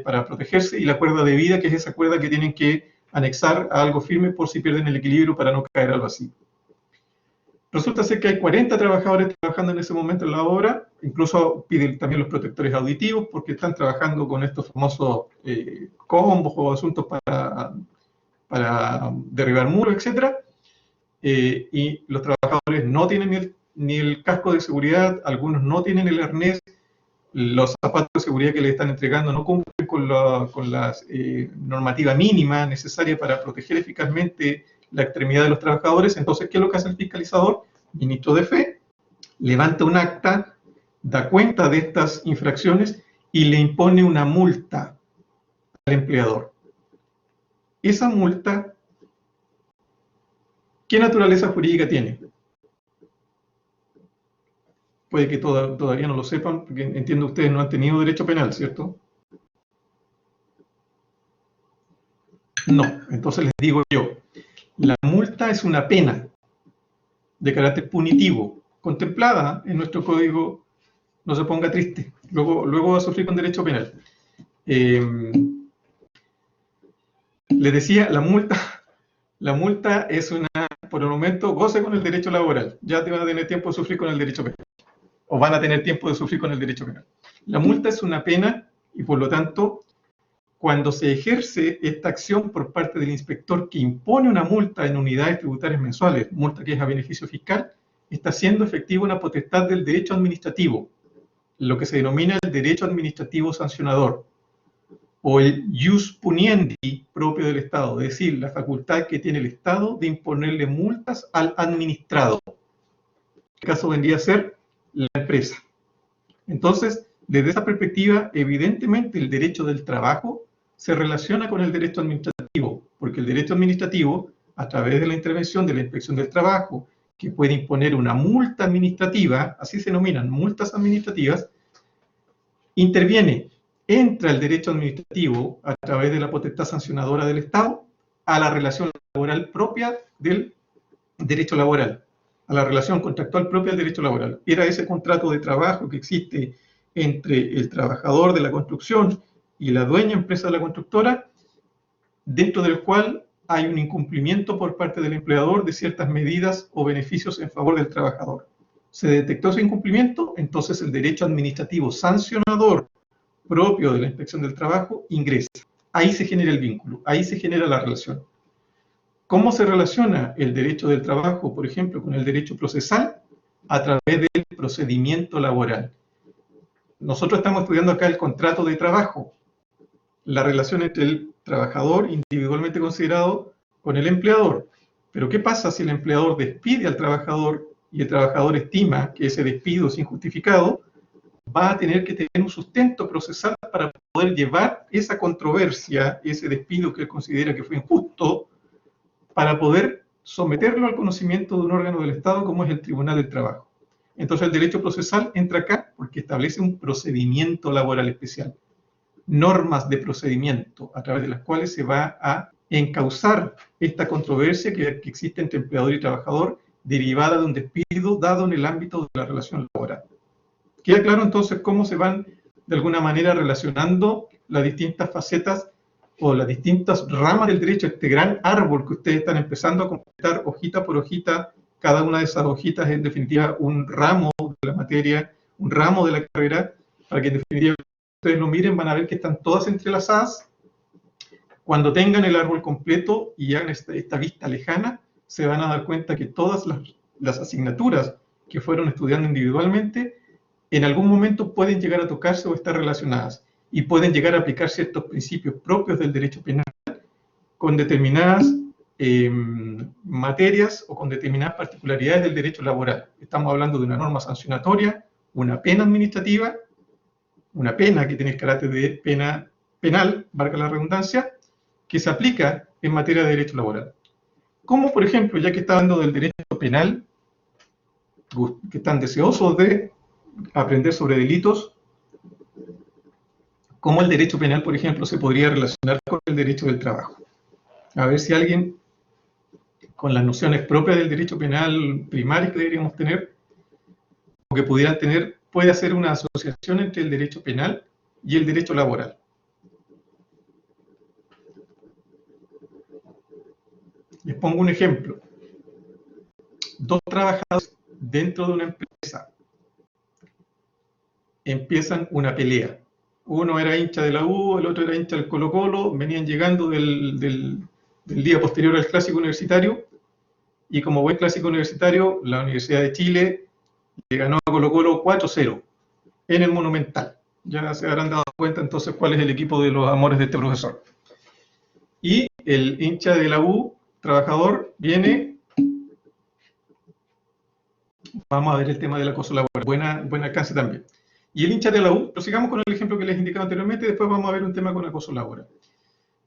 para protegerse y la cuerda de vida, que es esa cuerda que tienen que anexar a algo firme por si pierden el equilibrio para no caer al vacío. Resulta ser que hay 40 trabajadores trabajando en ese momento en la obra, incluso piden también los protectores auditivos porque están trabajando con estos famosos combos o asuntos para derribar muros, etc. Y los trabajadores no tienen ni el casco de seguridad, algunos no tienen el arnés, los zapatos de seguridad que les están entregando no cumplen con la normativa mínima necesaria para proteger eficazmente la extremidad de los trabajadores. Entonces, ¿qué es lo que hace el fiscalizador? Ministro de Fe, levanta un acta, da cuenta de estas infracciones y le impone una multa al empleador. Esa multa, ¿qué naturaleza jurídica tiene? Puede que todavía no lo sepan, porque entiendo que ustedes no han tenido derecho penal, ¿cierto? No, entonces les digo yo, la multa es una pena de carácter punitivo, contemplada en nuestro código, no se ponga triste, luego va a sufrir con derecho penal. Les decía, la multa es por el momento, goce con el derecho laboral, ya te van a tener tiempo de sufrir con el derecho penal, o van a tener tiempo de sufrir con el derecho penal. La multa es una pena y por lo tanto, cuando se ejerce esta acción por parte del inspector que impone una multa en unidades tributarias mensuales, multa que es a beneficio fiscal, está siendo efectiva una potestad del derecho administrativo, lo que se denomina el derecho administrativo sancionador, o el ius puniendi propio del Estado, es decir, la facultad que tiene el Estado de imponerle multas al administrado. En este caso vendría a ser la empresa. Entonces, desde esa perspectiva, evidentemente el derecho del trabajo se relaciona con el derecho administrativo, porque el derecho administrativo, a través de la intervención de la Inspección del Trabajo, que puede imponer una multa administrativa, así se denominan multas administrativas, interviene, entra el derecho administrativo a través de la potestad sancionadora del Estado a la relación laboral propia del derecho laboral, a la relación contractual propia del derecho laboral. Era ese contrato de trabajo que existe entre el trabajador de la construcción y la dueña empresa de la constructora, dentro del cual hay un incumplimiento por parte del empleador de ciertas medidas o beneficios en favor del trabajador. Se detectó ese incumplimiento, entonces el derecho administrativo sancionador propio de la Inspección del Trabajo ingresa. Ahí se genera el vínculo, ahí se genera la relación. ¿Cómo se relaciona el derecho del trabajo, por ejemplo, con el derecho procesal? A través del procedimiento laboral. Nosotros estamos estudiando acá el contrato de trabajo, la relación entre el trabajador individualmente considerado con el empleador. Pero ¿qué pasa si el empleador despide al trabajador y el trabajador estima que ese despido es injustificado? Va a tener que tener un sustento procesal para poder llevar esa controversia, ese despido que él considera que fue injusto, para poder someterlo al conocimiento de un órgano del Estado como es el Tribunal del Trabajo. Entonces el derecho procesal entra acá porque establece un procedimiento laboral especial, normas de procedimiento a través de las cuales se va a encauzar esta controversia que existe entre empleador y trabajador derivada de un despido dado en el ámbito de la relación laboral. ¿Queda claro entonces cómo se van de alguna manera relacionando las distintas facetas o las distintas ramas del derecho, este gran árbol que ustedes están empezando a completar hojita por hojita? Cada una de esas hojitas es en definitiva un ramo de la materia, un ramo de la carrera, para que en definitiva ustedes lo miren, van a ver que están todas entrelazadas. Cuando tengan el árbol completo y hagan esta vista lejana, se van a dar cuenta que todas las asignaturas que fueron estudiando individualmente en algún momento pueden llegar a tocarse o estar relacionadas y pueden llegar a aplicar ciertos principios propios del derecho penal con determinadas materias o con determinadas particularidades del derecho laboral. Estamos hablando de una norma sancionatoria, una pena administrativa, una pena que tiene el carácter de pena penal, valga la redundancia, que se aplica en materia de derecho laboral. Como, por ejemplo, ya que está hablando del derecho penal, que están deseosos de aprender sobre delitos, cómo el derecho penal, por ejemplo, se podría relacionar con el derecho del trabajo. A ver si alguien, con las nociones propias del derecho penal primarias que deberíamos tener, o que pudieran tener, puede hacer una asociación entre el derecho penal y el derecho laboral. Les pongo un ejemplo. Dos trabajadores dentro de una empresa empiezan una pelea. Uno era hincha de la U, el otro era hincha del Colo-Colo, venían llegando del día posterior al clásico universitario, y como buen clásico universitario, la Universidad de Chile le ganó a Colo-Colo 4-0 en el Monumental. Ya se habrán dado cuenta entonces cuál es el equipo de los amores de este profesor. Y el hincha de la U, trabajador, viene. Vamos a ver el tema del acoso laboral, buen alcance también. Y el hincha de la U, prosigamos con el ejemplo que les indicaba anteriormente, después vamos a ver un tema con acoso laboral.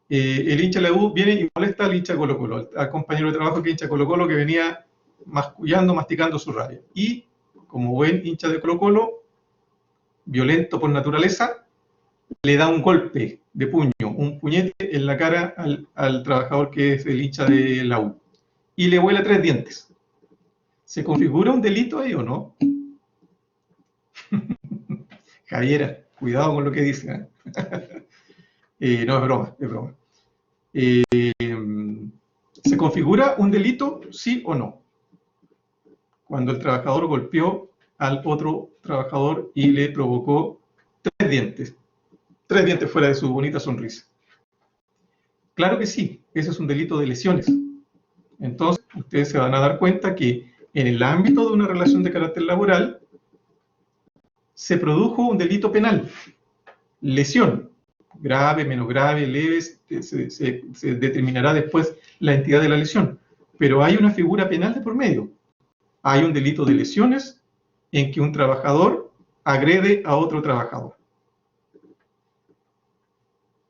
El hincha de la U viene y molesta al hincha de Colo-Colo, al compañero de trabajo que hincha Colo-Colo, que venía masticando su rabia. Y como buen hincha de Colo-Colo, violento por naturaleza, le da un golpe de puño, un puñete en la cara al trabajador que es el hincha de la U. Y le vuela 3 dientes. ¿Se configura un delito ahí o no? Javiera, cuidado con lo que dice. No, es broma, es broma. ¿Se configura un delito, sí o no? Cuando el trabajador golpeó al otro trabajador y le provocó 3 dientes. 3 dientes fuera de su bonita sonrisa. Claro que sí, ese es un delito de lesiones. Entonces, ustedes se van a dar cuenta que en el ámbito de una relación de carácter laboral se produjo un delito penal, lesión, grave, menos grave, leve, se determinará después la entidad de la lesión, pero hay una figura penal de por medio. Hay un delito de lesiones en que un trabajador agrede a otro trabajador.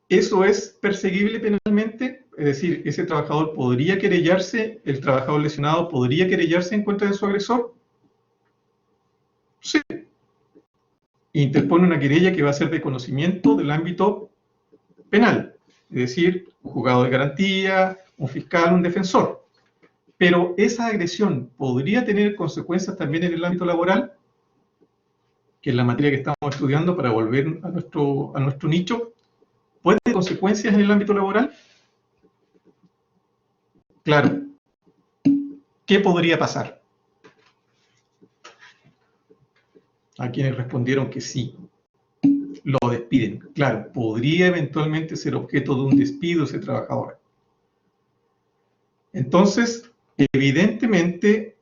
¿Eso es perseguible penalmente? Es decir, ese trabajador podría querellarse, el trabajador lesionado podría querellarse en contra de su agresor. Sí. Interpone una querella que va a ser de conocimiento del ámbito penal, es decir, un juzgado de garantía, un fiscal, un defensor. Pero esa agresión podría tener consecuencias también en el ámbito laboral, que es la materia que estamos estudiando para volver a nuestro nicho. ¿Puede tener consecuencias en el ámbito laboral? Claro. ¿Qué podría pasar? A quienes respondieron que sí. Lo despiden. Claro, podría eventualmente ser objeto de un despido ese trabajador. Entonces, evidentemente,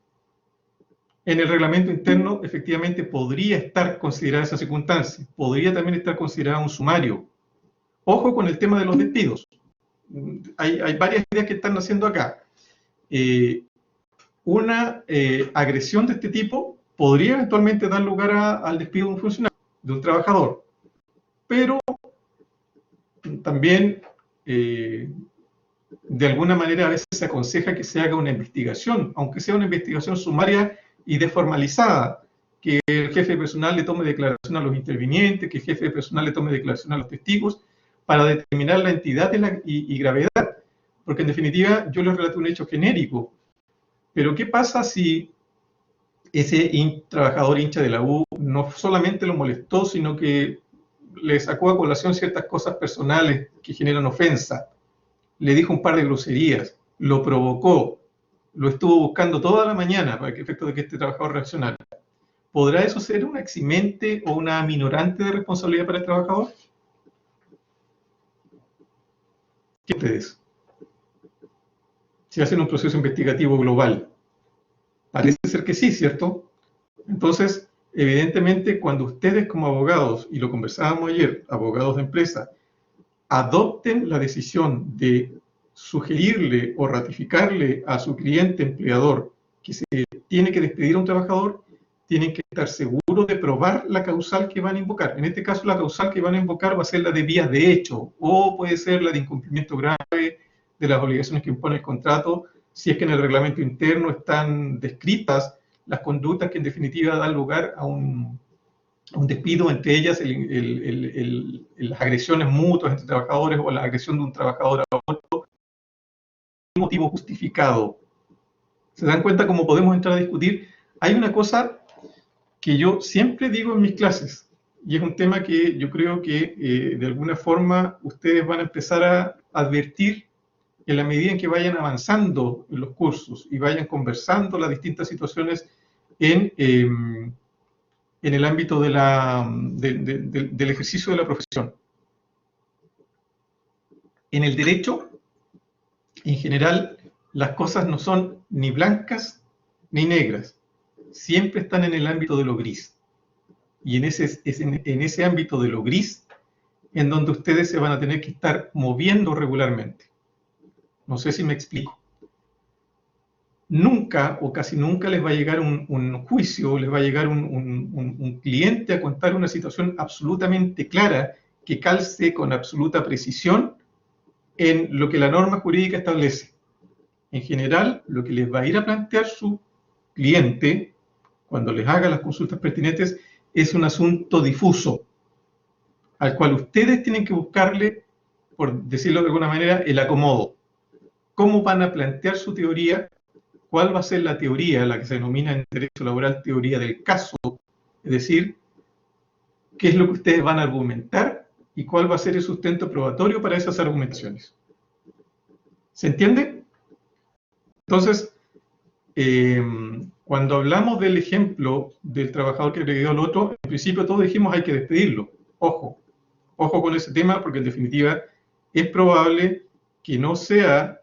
en el reglamento interno, efectivamente, podría estar considerada esa circunstancia. Podría también estar considerada un sumario. Ojo con el tema de los despidos. Hay varias ideas que están haciendo acá. Una agresión de este tipo podría eventualmente dar lugar al despido de un funcionario, de un trabajador. Pero también, de alguna manera, a veces se aconseja que se haga una investigación, aunque sea una investigación sumaria y desformalizada, que el jefe de personal le tome declaración a los intervinientes, que el jefe de personal le tome declaración a los testigos, para determinar la entidad y gravedad. Porque en definitiva yo les relato un hecho genérico. Pero ¿qué pasa si ese trabajador hincha de la U no solamente lo molestó, sino que le sacó a colación ciertas cosas personales que generan ofensa, le dijo un par de groserías, lo provocó, lo estuvo buscando toda la mañana para que efecto de que este trabajador reaccionara? ¿Podrá eso ser una eximente o una aminorante de responsabilidad para el trabajador? ¿Qué ustedes? Si hacen un proceso investigativo global, parece ser que sí, ¿cierto? Entonces, evidentemente, cuando ustedes como abogados, y lo conversábamos ayer, abogados de empresa, adopten la decisión de sugerirle o ratificarle a su cliente empleador que se tiene que despedir a un trabajador, tienen que estar seguros de probar la causal que van a invocar. En este caso, la causal que van a invocar va a ser la de vías de hecho, o puede ser la de incumplimiento grave de las obligaciones que impone el contrato, si es que en el reglamento interno están descritas las conductas que en definitiva dan lugar a un despido, entre ellas las agresiones mutuas entre trabajadores o la agresión de un trabajador a otro, un motivo justificado. ¿Se dan cuenta cómo podemos entrar a discutir? Hay una cosa que yo siempre digo en mis clases, y es un tema que yo creo que de alguna forma ustedes van a empezar a advertir en la medida en que vayan avanzando en los cursos y vayan conversando las distintas situaciones en el ámbito del ejercicio de la profesión. En el derecho, en general, las cosas no son ni blancas ni negras. Siempre están en el ámbito de lo gris. Y en ese ámbito de lo gris, en donde ustedes se van a tener que estar moviendo regularmente. No sé si me explico. Nunca o casi nunca les va a llegar un juicio, les va a llegar un cliente a contar una situación absolutamente clara que calce con absoluta precisión en lo que la norma jurídica establece. En general, lo que les va a ir a plantear su cliente cuando les haga las consultas pertinentes es un asunto difuso, al cual ustedes tienen que buscarle, por decirlo de alguna manera, el acomodo. ¿Cómo van a plantear su teoría? ¿Cuál va a ser la teoría, la que se denomina en derecho laboral teoría del caso? Es decir, ¿qué es lo que ustedes van a argumentar y cuál va a ser el sustento probatorio para esas argumentaciones? ¿Se entiende? Entonces, cuando hablamos del ejemplo del trabajador que agredió al otro, en principio todos dijimos hay que despedirlo. Ojo con ese tema, porque en definitiva es probable que no sea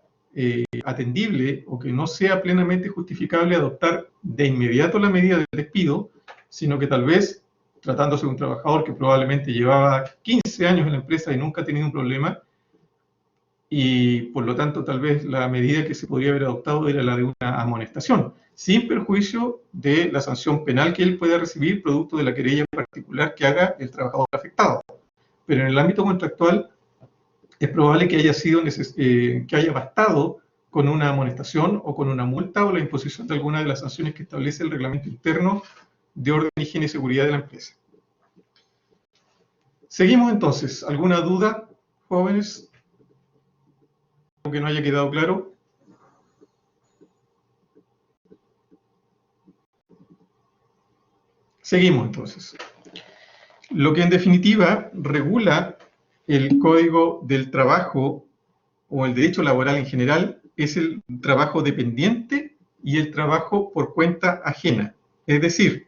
atendible o que no sea plenamente justificable adoptar de inmediato la medida del despido, sino que tal vez, tratándose de un trabajador que probablemente llevaba 15 años en la empresa y nunca ha tenido un problema, y por lo tanto tal vez la medida que se podría haber adoptado era la de una amonestación, sin perjuicio de la sanción penal que él pueda recibir producto de la querella particular que haga el trabajador afectado. Pero en el ámbito contractual es probable que haya sido que haya bastado con una amonestación o con una multa o la imposición de alguna de las sanciones que establece el reglamento interno de orden, higiene y seguridad de la empresa. Seguimos entonces. ¿Alguna duda, jóvenes? ¿Algo que no haya quedado claro? Seguimos entonces. Lo que en definitiva regula el Código del Trabajo o el derecho laboral en general es el trabajo dependiente y el trabajo por cuenta ajena. Es decir,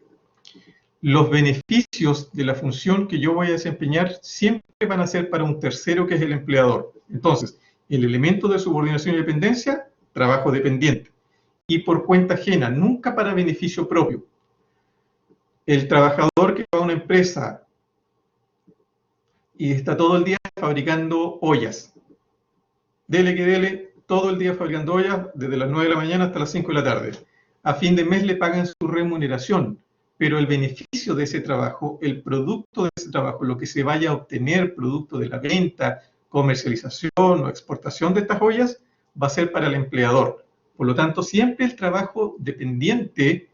los beneficios de la función que yo voy a desempeñar siempre van a ser para un tercero que es el empleador. Entonces, el elemento de subordinación y dependencia, trabajo dependiente. Y por cuenta ajena, nunca para beneficio propio. El trabajador que va a una empresa y está todo el día fabricando ollas. Dele que dele, todo el día fabricando ollas, desde las 9 de la mañana hasta las 5 de la tarde. A fin de mes le pagan su remuneración, pero el beneficio de ese trabajo, el producto de ese trabajo, lo que se vaya a obtener producto de la venta, comercialización o exportación de estas ollas, va a ser para el empleador. Por lo tanto, siempre el trabajo dependiente,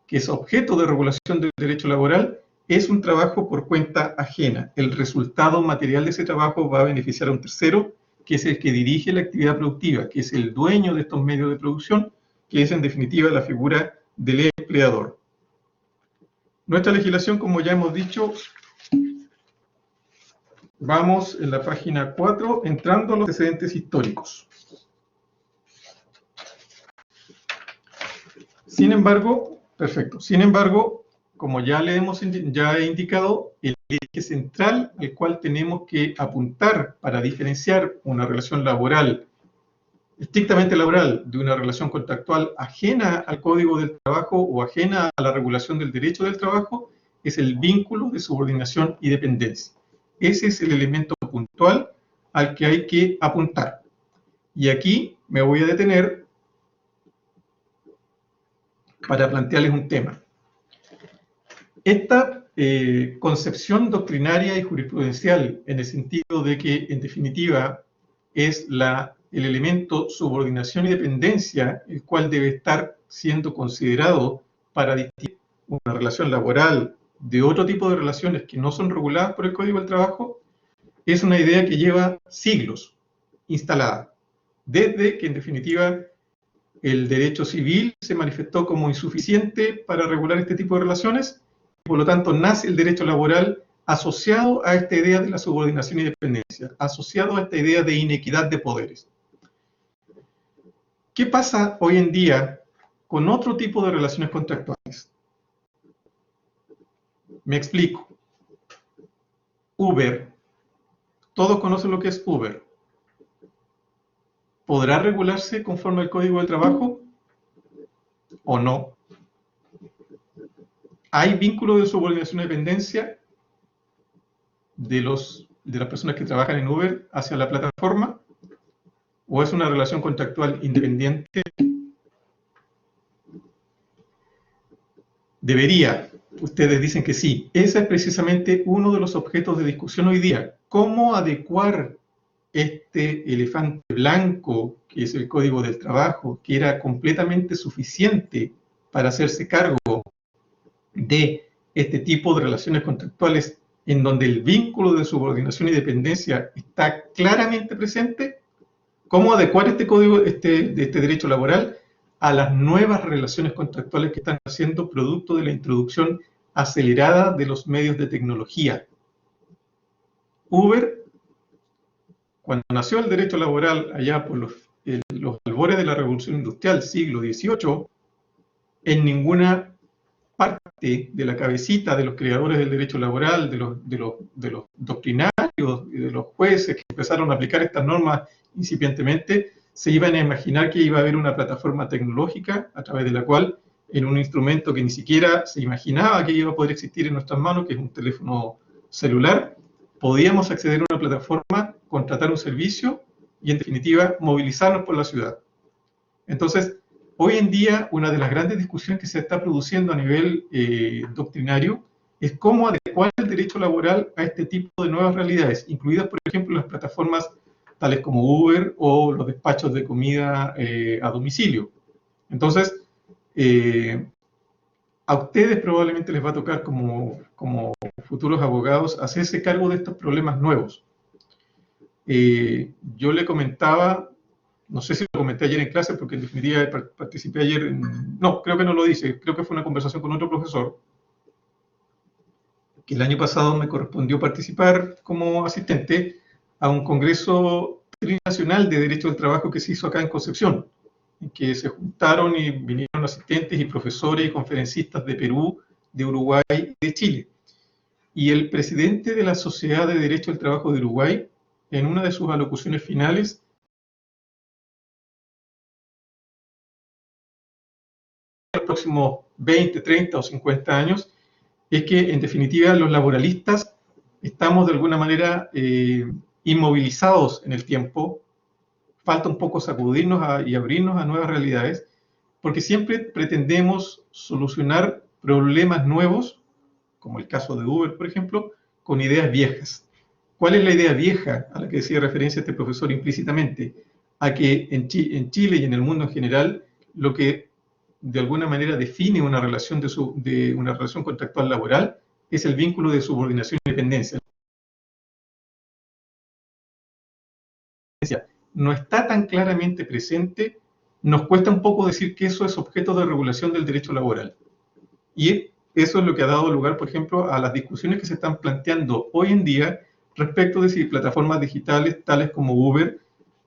que es objeto de regulación del derecho laboral, es un trabajo por cuenta ajena. El resultado material de ese trabajo va a beneficiar a un tercero, que es el que dirige la actividad productiva, que es el dueño de estos medios de producción, que es en definitiva la figura del empleador. Nuestra legislación, como ya hemos dicho, vamos en la página 4, entrando a los antecedentes históricos. Sin embargo, perfecto. Sin embargo, como ya he indicado, el eje central al cual tenemos que apuntar para diferenciar una relación laboral, estrictamente laboral, de una relación contractual ajena al Código del Trabajo o ajena a la regulación del derecho del trabajo, es el vínculo de subordinación y dependencia. Ese es el elemento puntual al que hay que apuntar. Y aquí me voy a detener para plantearles un tema. Esta concepción doctrinaria y jurisprudencial, en el sentido de que, en definitiva, es el elemento subordinación y dependencia, el cual debe estar siendo considerado para distinguir una relación laboral de otro tipo de relaciones que no son reguladas por el Código del Trabajo es una idea que lleva siglos instalada, desde que en definitiva el derecho civil se manifestó como insuficiente para regular este tipo de relaciones, y por lo tanto nace el derecho laboral asociado a esta idea de la subordinación y dependencia, asociado a esta idea de inequidad de poderes. ¿Qué pasa hoy en día con otro tipo de relaciones contractuales? Me explico. Uber. Todos conocen lo que es Uber. ¿Podrá regularse conforme al Código del Trabajo o no? ¿Hay vínculo de subordinación y dependencia de las personas que trabajan en Uber hacia la plataforma? ¿O es una relación contractual independiente? Debería. Ustedes dicen que sí. Ese es precisamente uno de los objetos de discusión hoy día. ¿Cómo adecuar este elefante blanco, que es el Código del Trabajo, que era completamente suficiente para hacerse cargo de este tipo de relaciones contractuales en donde el vínculo de subordinación y dependencia está claramente presente? ¿Cómo adecuar este código, este derecho laboral a las nuevas relaciones contractuales que están haciendo producto de la introducción acelerada de los medios de tecnología? Uber, cuando nació el derecho laboral allá por los albores de la Revolución Industrial, siglo XVIII, en ninguna parte de la cabecita de los creadores del derecho laboral, de los doctrinarios y de los jueces que empezaron a aplicar estas normas incipientemente, se iban a imaginar que iba a haber una plataforma tecnológica a través de la cual, en un instrumento que ni siquiera se imaginaba que iba a poder existir en nuestras manos, que es un teléfono celular, podíamos acceder a una plataforma, contratar un servicio y, en definitiva, movilizarnos por la ciudad. Entonces, hoy en día, una de las grandes discusiones que se está produciendo a nivel doctrinario es cómo adecuar el derecho laboral a este tipo de nuevas realidades, incluidas, por ejemplo, las plataformas tales como Uber o los despachos de comida a domicilio. Entonces, a ustedes probablemente les va a tocar como futuros abogados hacerse cargo de estos problemas nuevos. Yo le comentaba, no sé si lo comenté ayer en clase, porque en definitiva participé ayer no, creo que no lo hice, creo que fue una conversación con otro profesor, que el año pasado me correspondió participar como asistente a un congreso nacional de Derecho del Trabajo que se hizo acá en Concepción, en que se juntaron y vinieron asistentes y profesores y conferencistas de Perú, de Uruguay y de Chile. Y el presidente de la Sociedad de Derecho del Trabajo de Uruguay, en una de sus alocuciones finales, los próximos 20, 30 o 50 años, es que en definitiva los laboralistas estamos de alguna manera inmovilizados en el tiempo, falta un poco sacudirnos y abrirnos a nuevas realidades, porque siempre pretendemos solucionar problemas nuevos, como el caso de Uber, por ejemplo, con ideas viejas. ¿Cuál es la idea vieja a la que decía referencia este profesor implícitamente? A que en Chile y en el mundo en general, lo que de alguna manera define una relación, una relación contractual laboral es el vínculo de subordinación y dependencia. No está tan claramente presente, nos cuesta un poco decir que eso es objeto de regulación del derecho laboral. Y eso es lo que ha dado lugar, por ejemplo, a las discusiones que se están planteando hoy en día respecto de si plataformas digitales tales como Uber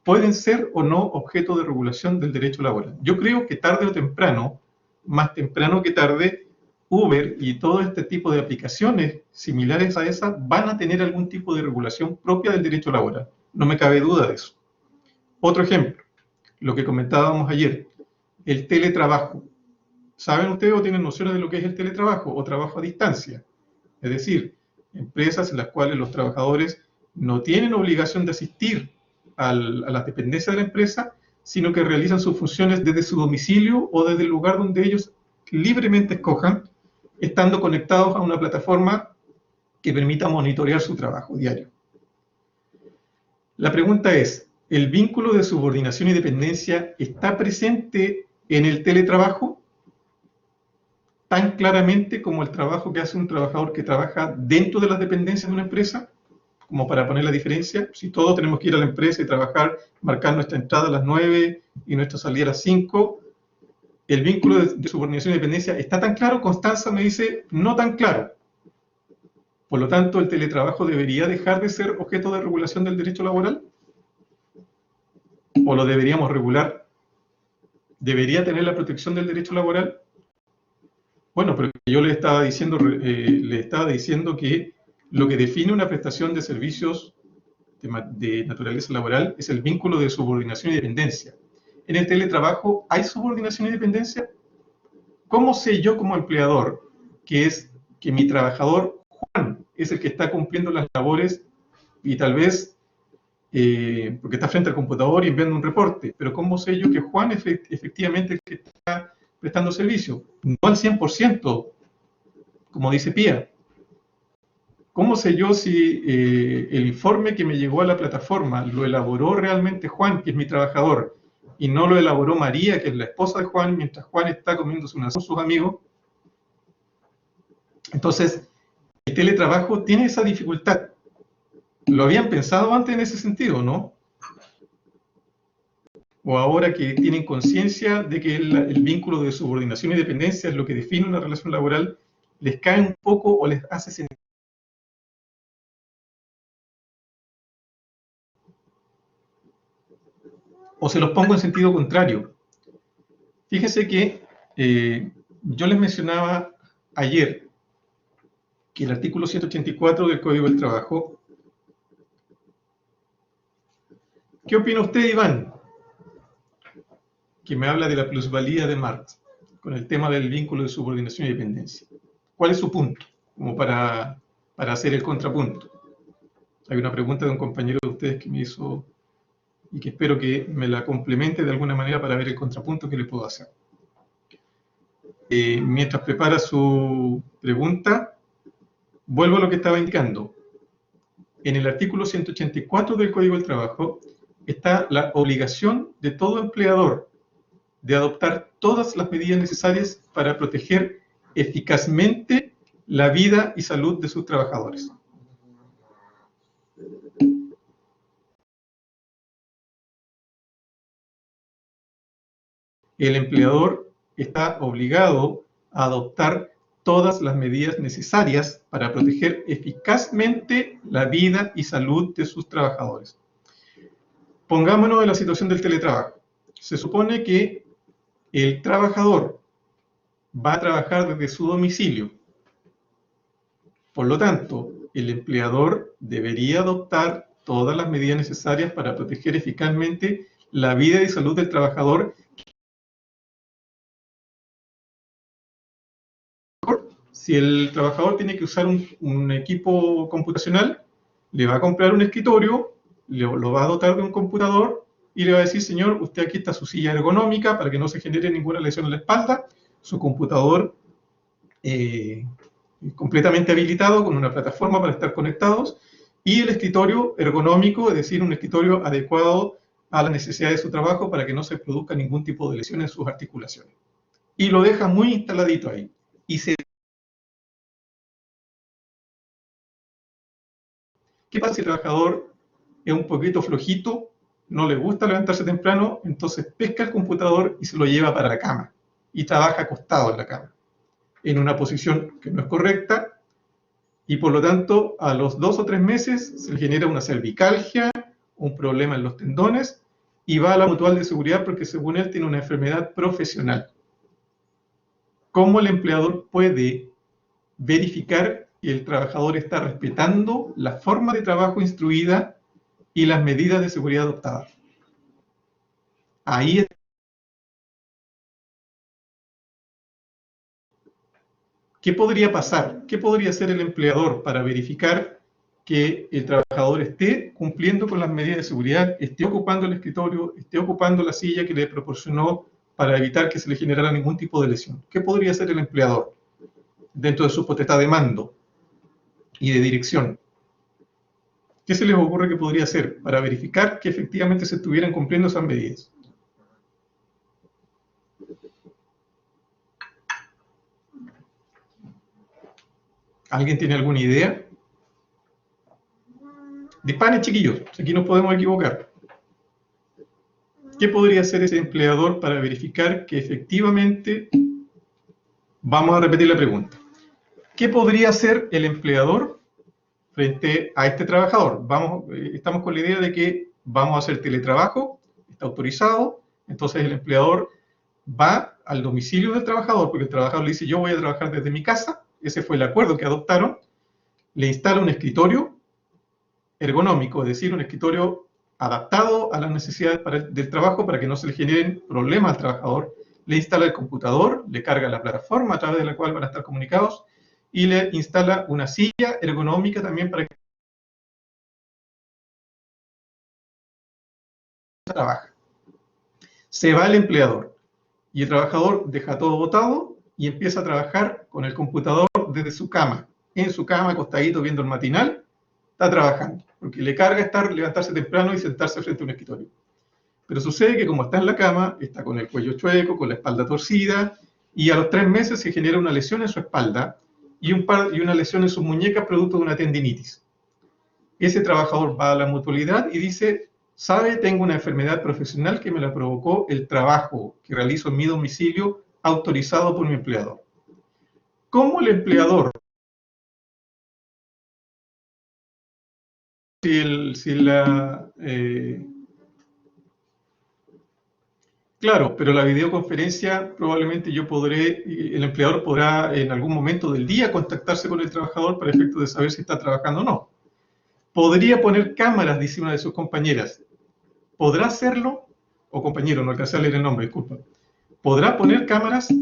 pueden ser o no objeto de regulación del derecho laboral. Yo creo que tarde o temprano, más temprano que tarde, Uber y todo este tipo de aplicaciones similares a esas van a tener algún tipo de regulación propia del derecho laboral. No me cabe duda de eso. Otro ejemplo, lo que comentábamos ayer, el teletrabajo. ¿Saben ustedes o tienen nociones de lo que es el teletrabajo o trabajo a distancia? Es decir, empresas en las cuales los trabajadores no tienen obligación de asistir a las dependencias de la empresa, sino que realizan sus funciones desde su domicilio o desde el lugar donde ellos libremente escojan, estando conectados a una plataforma que permita monitorear su trabajo diario. La pregunta es, ¿el vínculo de subordinación y dependencia está presente en el teletrabajo? tan claramente como el trabajo que hace un trabajador que trabaja dentro de las dependencias de una empresa, como para poner la diferencia. Si todos tenemos que ir a la empresa y trabajar, marcar nuestra entrada a las 9 y nuestra salida a las 5, el vínculo de subordinación y dependencia está tan claro. Constanza me dice, no tan claro. Por lo tanto, ¿el teletrabajo debería dejar de ser objeto de regulación del derecho laboral? ¿O lo deberíamos regular? ¿Debería tener la protección del derecho laboral? Bueno, pero yo le estaba diciendo que lo que define una prestación de servicios de naturaleza laboral es el vínculo de subordinación y dependencia. ¿En el teletrabajo hay subordinación y dependencia? ¿Cómo sé yo como empleador que mi trabajador Juan es el que está cumpliendo las labores y tal vez porque está frente al computador y enviando un reporte, pero cómo sé yo que Juan es efectivamente el que está prestando servicio? No al 100%, como dice Pía. ¿Cómo sé yo si el informe que me llegó a la plataforma lo elaboró realmente Juan, que es mi trabajador, y no lo elaboró María, que es la esposa de Juan, mientras Juan está comiéndose una con sus amigos? Entonces, el teletrabajo tiene esa dificultad. ¿Lo habían pensado antes en ese sentido, no? O ahora que tienen conciencia de que el vínculo de subordinación y dependencia es lo que define una relación laboral, les cae un poco o les hace sentir. O se los pongo en sentido contrario. Fíjense que yo les mencionaba ayer que el artículo 184 del Código del Trabajo. ¿Qué opina usted, Iván? Que me habla de la plusvalía de Marx con el tema del vínculo de subordinación y dependencia. ¿Cuál es su punto? Como para hacer el contrapunto. Hay una pregunta de un compañero de ustedes que me hizo y que espero que me la complemente de alguna manera para ver el contrapunto que le puedo hacer. Mientras prepara su pregunta, vuelvo a lo que estaba indicando. En el artículo 184 del Código del Trabajo está la obligación de todo empleador de adoptar todas las medidas necesarias para proteger eficazmente la vida y salud de sus trabajadores. El empleador está obligado a adoptar todas las medidas necesarias para proteger eficazmente la vida y salud de sus trabajadores. Pongámonos en la situación del teletrabajo. Se supone que el trabajador va a trabajar desde su domicilio. Por lo tanto, el empleador debería adoptar todas las medidas necesarias para proteger eficazmente la vida y salud del trabajador. Si el trabajador tiene que usar un equipo computacional, le va a comprar un escritorio, lo va a dotar de un computador y le va a decir, señor, usted aquí está su silla ergonómica para que no se genere ninguna lesión en la espalda, su computador completamente habilitado con una plataforma para estar conectados, y el escritorio ergonómico, es decir, un escritorio adecuado a la necesidad de su trabajo para que no se produzca ningún tipo de lesión en sus articulaciones. Y lo deja muy instaladito ahí. Y ¿qué pasa si el trabajador es un poquito flojito, no le gusta levantarse temprano, entonces pesca el computador y se lo lleva para la cama y trabaja acostado en la cama, en una posición que no es correcta, y por lo tanto a los 2 o 3 meses se le genera una cervicalgia, un problema en los tendones, y va a la mutual de seguridad porque según él tiene una enfermedad profesional. ¿Cómo el empleador puede verificar que el trabajador está respetando la forma de trabajo instruida y las medidas de seguridad adoptadas? Ahí es. ¿Qué podría pasar? ¿Qué podría hacer el empleador para verificar que el trabajador esté cumpliendo con las medidas de seguridad, esté ocupando el escritorio, esté ocupando la silla que le proporcionó para evitar que se le generara ningún tipo de lesión? ¿Qué podría hacer el empleador dentro de su potestad de mando y de dirección? ¿Qué se les ocurre que podría hacer para verificar que efectivamente se estuvieran cumpliendo esas medidas? ¿Alguien tiene alguna idea? Disparen, chiquillos, aquí nos podemos equivocar. ¿Qué podría hacer ese empleador para verificar que efectivamente... Vamos a repetir la pregunta. ¿Qué podría hacer el empleador frente a este trabajador? Estamos con la idea de que vamos a hacer teletrabajo, está autorizado, entonces el empleador va al domicilio del trabajador, porque el trabajador le dice, yo voy a trabajar desde mi casa, ese fue el acuerdo que adoptaron, le instala un escritorio ergonómico, es decir, un escritorio adaptado a las necesidades del trabajo para que no se le generen problemas al trabajador, le instala el computador, le carga la plataforma a través de la cual van a estar comunicados y le instala una silla ergonómica también para que trabaje. Se va el empleador y el trabajador deja todo botado y empieza a trabajar con el computador desde su cama, en su cama, acostadito, viendo el matinal, está trabajando, porque le carga levantarse temprano y sentarse frente a un escritorio. Pero sucede que como está en la cama, está con el cuello chueco, con la espalda torcida, y a los 3 meses se genera una lesión en su espalda y una lesión en sus muñecas producto de una tendinitis. Ese trabajador va a la mutualidad y dice, sabe, tengo una enfermedad profesional que me la provocó el trabajo que realizo en mi domicilio autorizado por mi empleador. ¿Cómo el empleador, claro, pero la videoconferencia probablemente el empleador podrá en algún momento del día contactarse con el trabajador para efecto de saber si está trabajando o no. Podría poner cámaras, dice una de sus compañeras. ¿Podrá hacerlo? O compañero, no alcancé a leer el nombre, disculpa. ¿Podrá poner cámaras?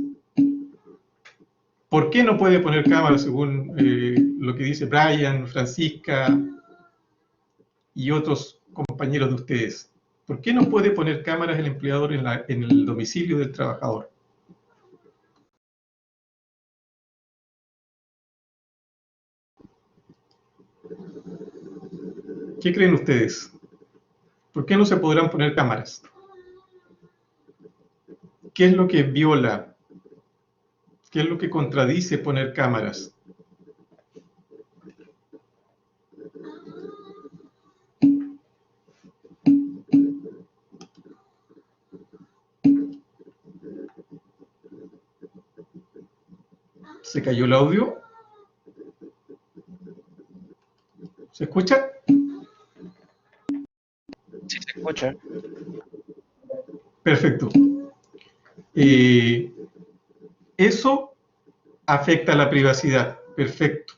¿Por qué no puede poner cámaras según lo que dice Brian, Francisca y otros compañeros de ustedes? ¿Por qué no puede poner cámaras el empleador en el domicilio del trabajador? ¿Qué creen ustedes? ¿Por qué no se podrán poner cámaras? ¿Qué es lo que viola? ¿Qué es lo que contradice poner cámaras? ¿Se cayó el audio? ¿Se escucha? Sí, se escucha. Perfecto. Eso afecta a la privacidad. Perfecto.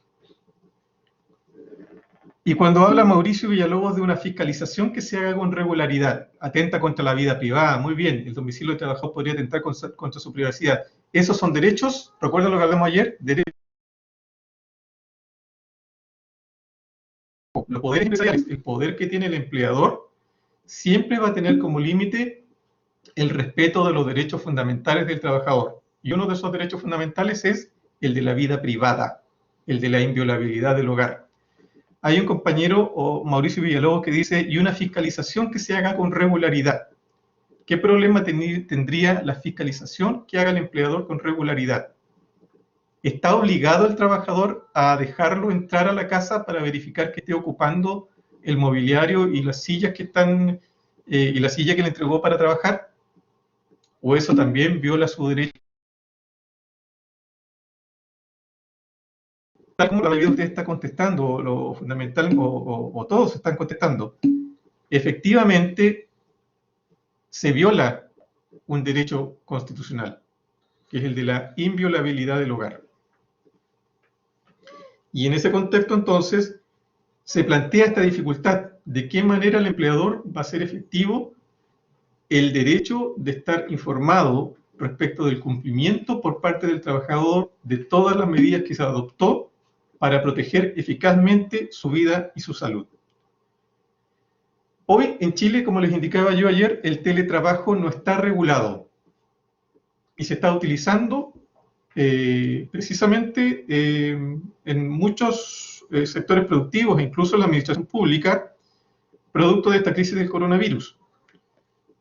Y cuando habla Mauricio Villalobos de una fiscalización que se haga con regularidad, atenta contra la vida privada, muy bien, el domicilio del trabajador podría atentar contra su privacidad. ¿Esos son derechos? ¿Recuerdan lo que hablamos ayer? Derechos. Los poderes empresariales, el poder que tiene el empleador, siempre va a tener como límite el respeto de los derechos fundamentales del trabajador. Y uno de esos derechos fundamentales es el de la vida privada, el de la inviolabilidad del hogar. Hay un compañero, Mauricio Villalobos, que dice, y una fiscalización que se haga con regularidad. ¿Qué problema tendría la fiscalización que haga el empleador con regularidad? ¿Está obligado el trabajador a dejarlo entrar a la casa para verificar que esté ocupando el mobiliario y las sillas que están, y la silla que le entregó para trabajar? ¿O eso también viola su derecho? Tal como la mayoría de ustedes está contestando, lo fundamental, o todos están contestando, efectivamente se viola un derecho constitucional, que es el de la inviolabilidad del hogar. Y en ese contexto, entonces, se plantea esta dificultad. ¿De qué manera el empleador va a ser efectivo el derecho de estar informado respecto del cumplimiento por parte del trabajador de todas las medidas que se adoptó para proteger eficazmente su vida y su salud? Hoy en Chile, como les indicaba yo ayer, el teletrabajo no está regulado y se está utilizando precisamente en muchos sectores productivos e incluso en la administración pública, producto de esta crisis del coronavirus.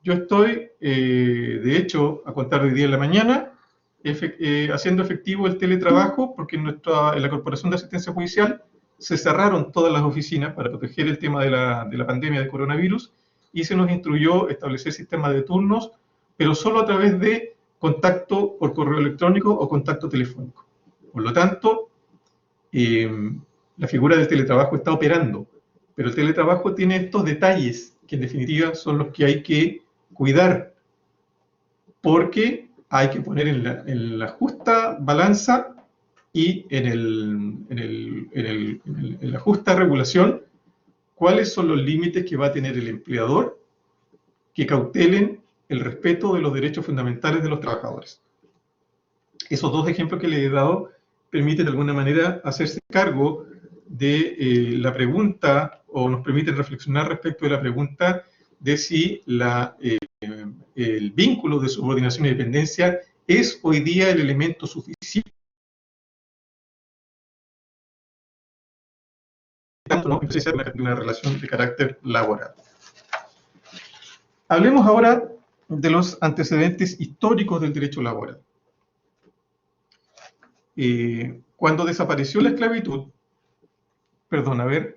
Yo estoy, de hecho, a contar de hoy día en la mañana, haciendo efectivo el teletrabajo, porque en la Corporación de Asistencia Judicial se cerraron todas las oficinas para proteger el tema de la pandemia de coronavirus y se nos instruyó establecer sistemas de turnos, pero solo a través de contacto por correo electrónico o contacto telefónico. Por lo tanto, la figura del teletrabajo está operando, pero el teletrabajo tiene estos detalles que en definitiva son los que hay que cuidar, porque hay que poner en la justa balanza y en la justa regulación cuáles son los límites que va a tener el empleador que cautelen el respeto de los derechos fundamentales de los trabajadores. Esos dos ejemplos que le he dado permiten de alguna manera hacerse cargo de la pregunta o nos permiten reflexionar respecto de la pregunta de si el vínculo de subordinación y dependencia es hoy día el elemento suficiente tanto no de una relación de carácter laboral. Hablemos ahora de los antecedentes históricos del derecho laboral. Cuando desapareció la esclavitud, perdón, a ver,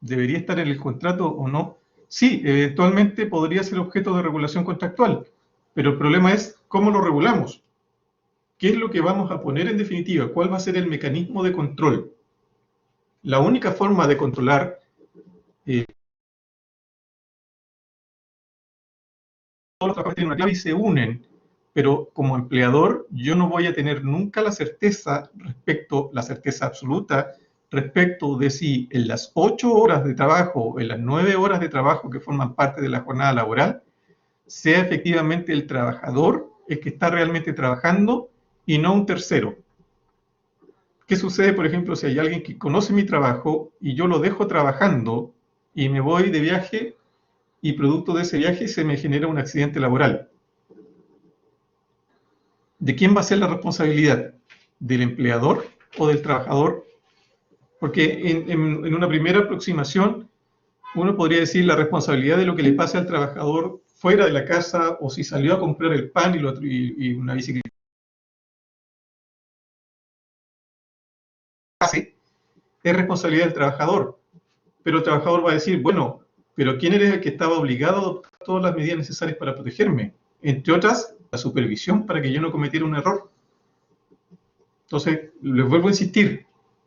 ¿debería estar en el contrato o no? Sí, eventualmente podría ser objeto de regulación contractual, pero el problema es cómo lo regulamos. ¿Qué es lo que vamos a poner en definitiva? ¿Cuál va a ser el mecanismo de control? La única forma de controlar todos los trabajadores tienen una clave y se unen, pero como empleador yo no voy a tener nunca la certeza la certeza absoluta respecto de si en las 8 horas de trabajo, en las 9 horas de trabajo que forman parte de la jornada laboral, sea efectivamente el trabajador el que está realmente trabajando y no un tercero. ¿Qué sucede, por ejemplo, si hay alguien que conoce mi trabajo y yo lo dejo trabajando y me voy de viaje y producto de ese viaje se me genera un accidente laboral? ¿De quién va a ser la responsabilidad? ¿Del empleador o del trabajador? Porque en una primera aproximación uno podría decir la responsabilidad de lo que le pase al trabajador fuera de la casa o si salió a comprar el pan y una bicicleta es responsabilidad del trabajador. Pero el trabajador va a decir, bueno, pero ¿quién era el que estaba obligado a adoptar todas las medidas necesarias para protegerme? Entre otras, la supervisión para que yo no cometiera un error. Entonces, les vuelvo a insistir,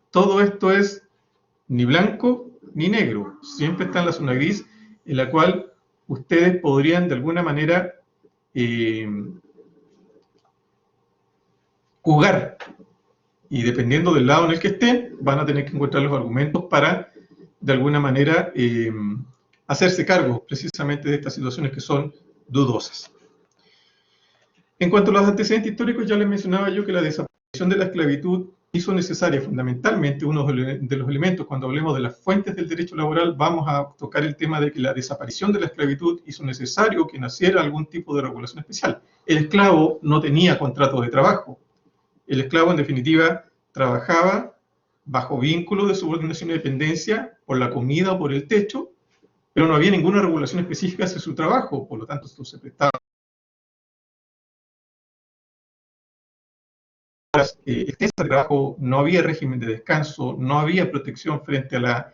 todo esto es ni blanco ni negro. Siempre está en la zona gris en la cual ustedes podrían de alguna manera eh, jugar y dependiendo del lado en el que estén, van a tener que encontrar los argumentos para de alguna manera hacerse cargo precisamente de estas situaciones que son dudosas. En cuanto a los antecedentes históricos, ya les mencionaba yo que la desaparición de la esclavitud hizo necesaria fundamentalmente uno de los elementos, cuando hablemos de las fuentes del derecho laboral, vamos a tocar el tema de que la desaparición de la esclavitud hizo necesario que naciera algún tipo de regulación especial. El esclavo no tenía contrato de trabajo. El esclavo, en definitiva, trabajaba bajo vínculo de subordinación y dependencia por la comida o por el techo, pero no había ninguna regulación específica hacia su trabajo, por lo tanto, esto se prestaba extensa de trabajo, no había régimen de descanso, no había protección frente a la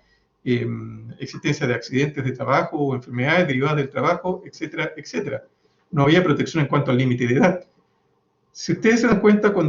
existencia de accidentes de trabajo o enfermedades derivadas del trabajo, etcétera, etcétera. No había protección en cuanto al límite de edad. Si ustedes se dan cuenta, cuando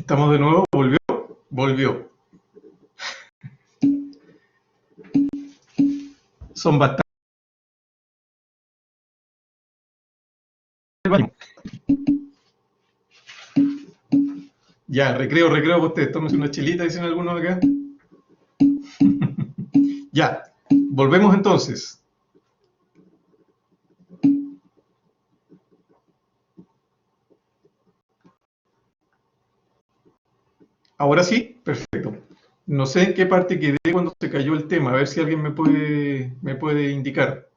Estamos de nuevo, volvió. Son bastante. Ya, recreo para ustedes. Tómense una chelita, dicen algunos acá. Ya, volvemos entonces. Ahora sí, perfecto. No sé en qué parte quedé cuando se cayó el tema, a ver si alguien me puede indicar.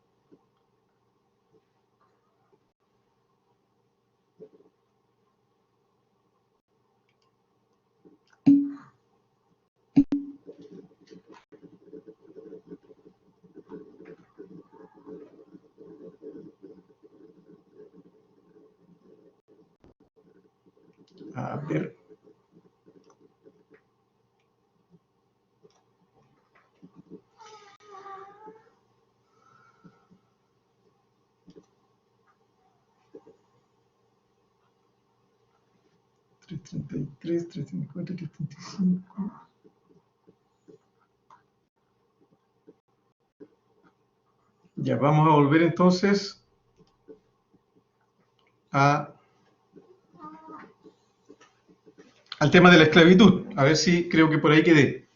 A ver. $3.33, $3.34, $3.35. Ya, vamos a volver entonces al tema de la esclavitud. A ver si creo que por ahí quedé.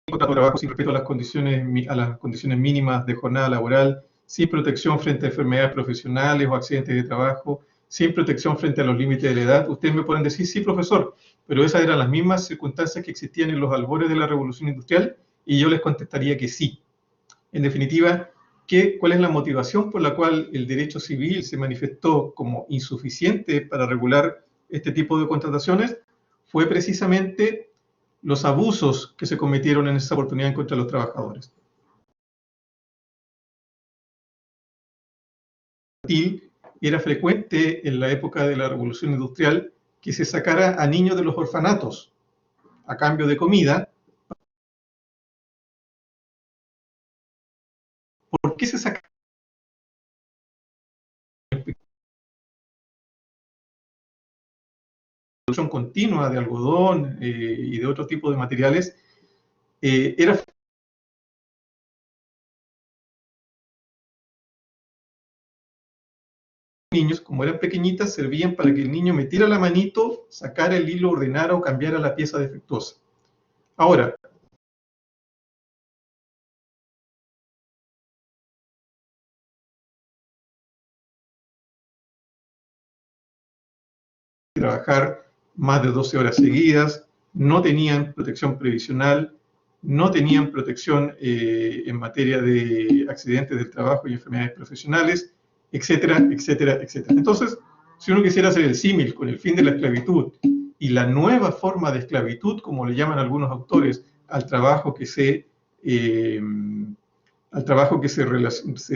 Contrato de trabajo sin respeto a las condiciones mínimas de jornada laboral, sin protección frente a enfermedades profesionales o accidentes de trabajo, sin protección frente a los límites de la edad. Ustedes me pueden decir, sí, profesor, pero esas eran las mismas circunstancias que existían en los albores de la Revolución Industrial, y yo les contestaría que sí. En definitiva, ¿cuál es la motivación por la cual el derecho civil se manifestó como insuficiente para regular este tipo de contrataciones? Fue precisamente los abusos que se cometieron en esa oportunidad contra los trabajadores. Era frecuente en la época de la Revolución Industrial que se sacara a niños de los orfanatos a cambio de comida. ¿Por qué se sacaba? Producción continua de algodón y de otro tipo de materiales, era niños, como eran pequeñitas, servían para que el niño metiera la manito, sacara el hilo, ordenara o cambiara la pieza defectuosa. Ahora, trabajar más de 12 horas seguidas, no tenían protección previsional, no tenían protección en materia de accidentes del trabajo y enfermedades profesionales, etcétera, etcétera, etcétera. Entonces, si uno quisiera hacer el símil con el fin de la esclavitud y la nueva forma de esclavitud, como le llaman algunos autores, al trabajo que se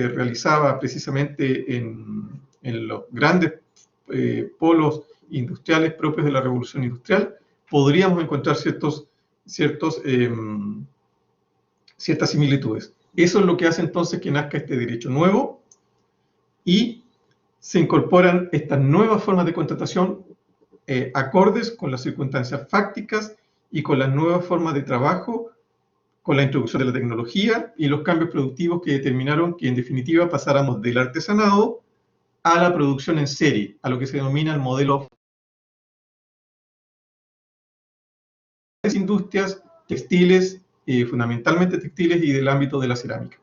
realizaba precisamente en los grandes polos industriales propios de la Revolución Industrial, podríamos encontrar ciertas similitudes. Eso es lo que hace entonces que nazca este derecho nuevo y se incorporan estas nuevas formas de contratación acordes con las circunstancias fácticas y con las nuevas formas de trabajo, con la introducción de la tecnología y los cambios productivos que determinaron que en definitiva pasáramos del artesanado a la producción en serie, a lo que se denomina el modelo de industrias textiles, fundamentalmente textiles y del ámbito de la cerámica.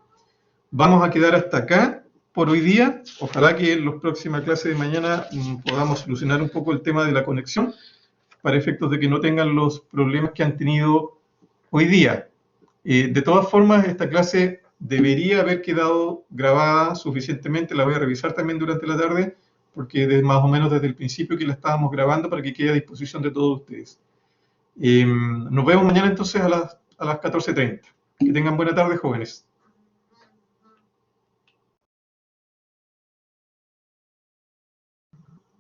Vamos a quedar hasta acá por hoy día. Ojalá que en la próxima clase de mañana podamos solucionar un poco el tema de la conexión para efectos de que no tengan los problemas que han tenido hoy día. De todas formas, esta clase debería haber quedado grabada suficientemente. La voy a revisar también durante la tarde, porque más o menos desde el principio que la estábamos grabando para que quede a disposición de todos ustedes. Nos vemos mañana entonces a las 14:30. Que tengan buena tarde, jóvenes.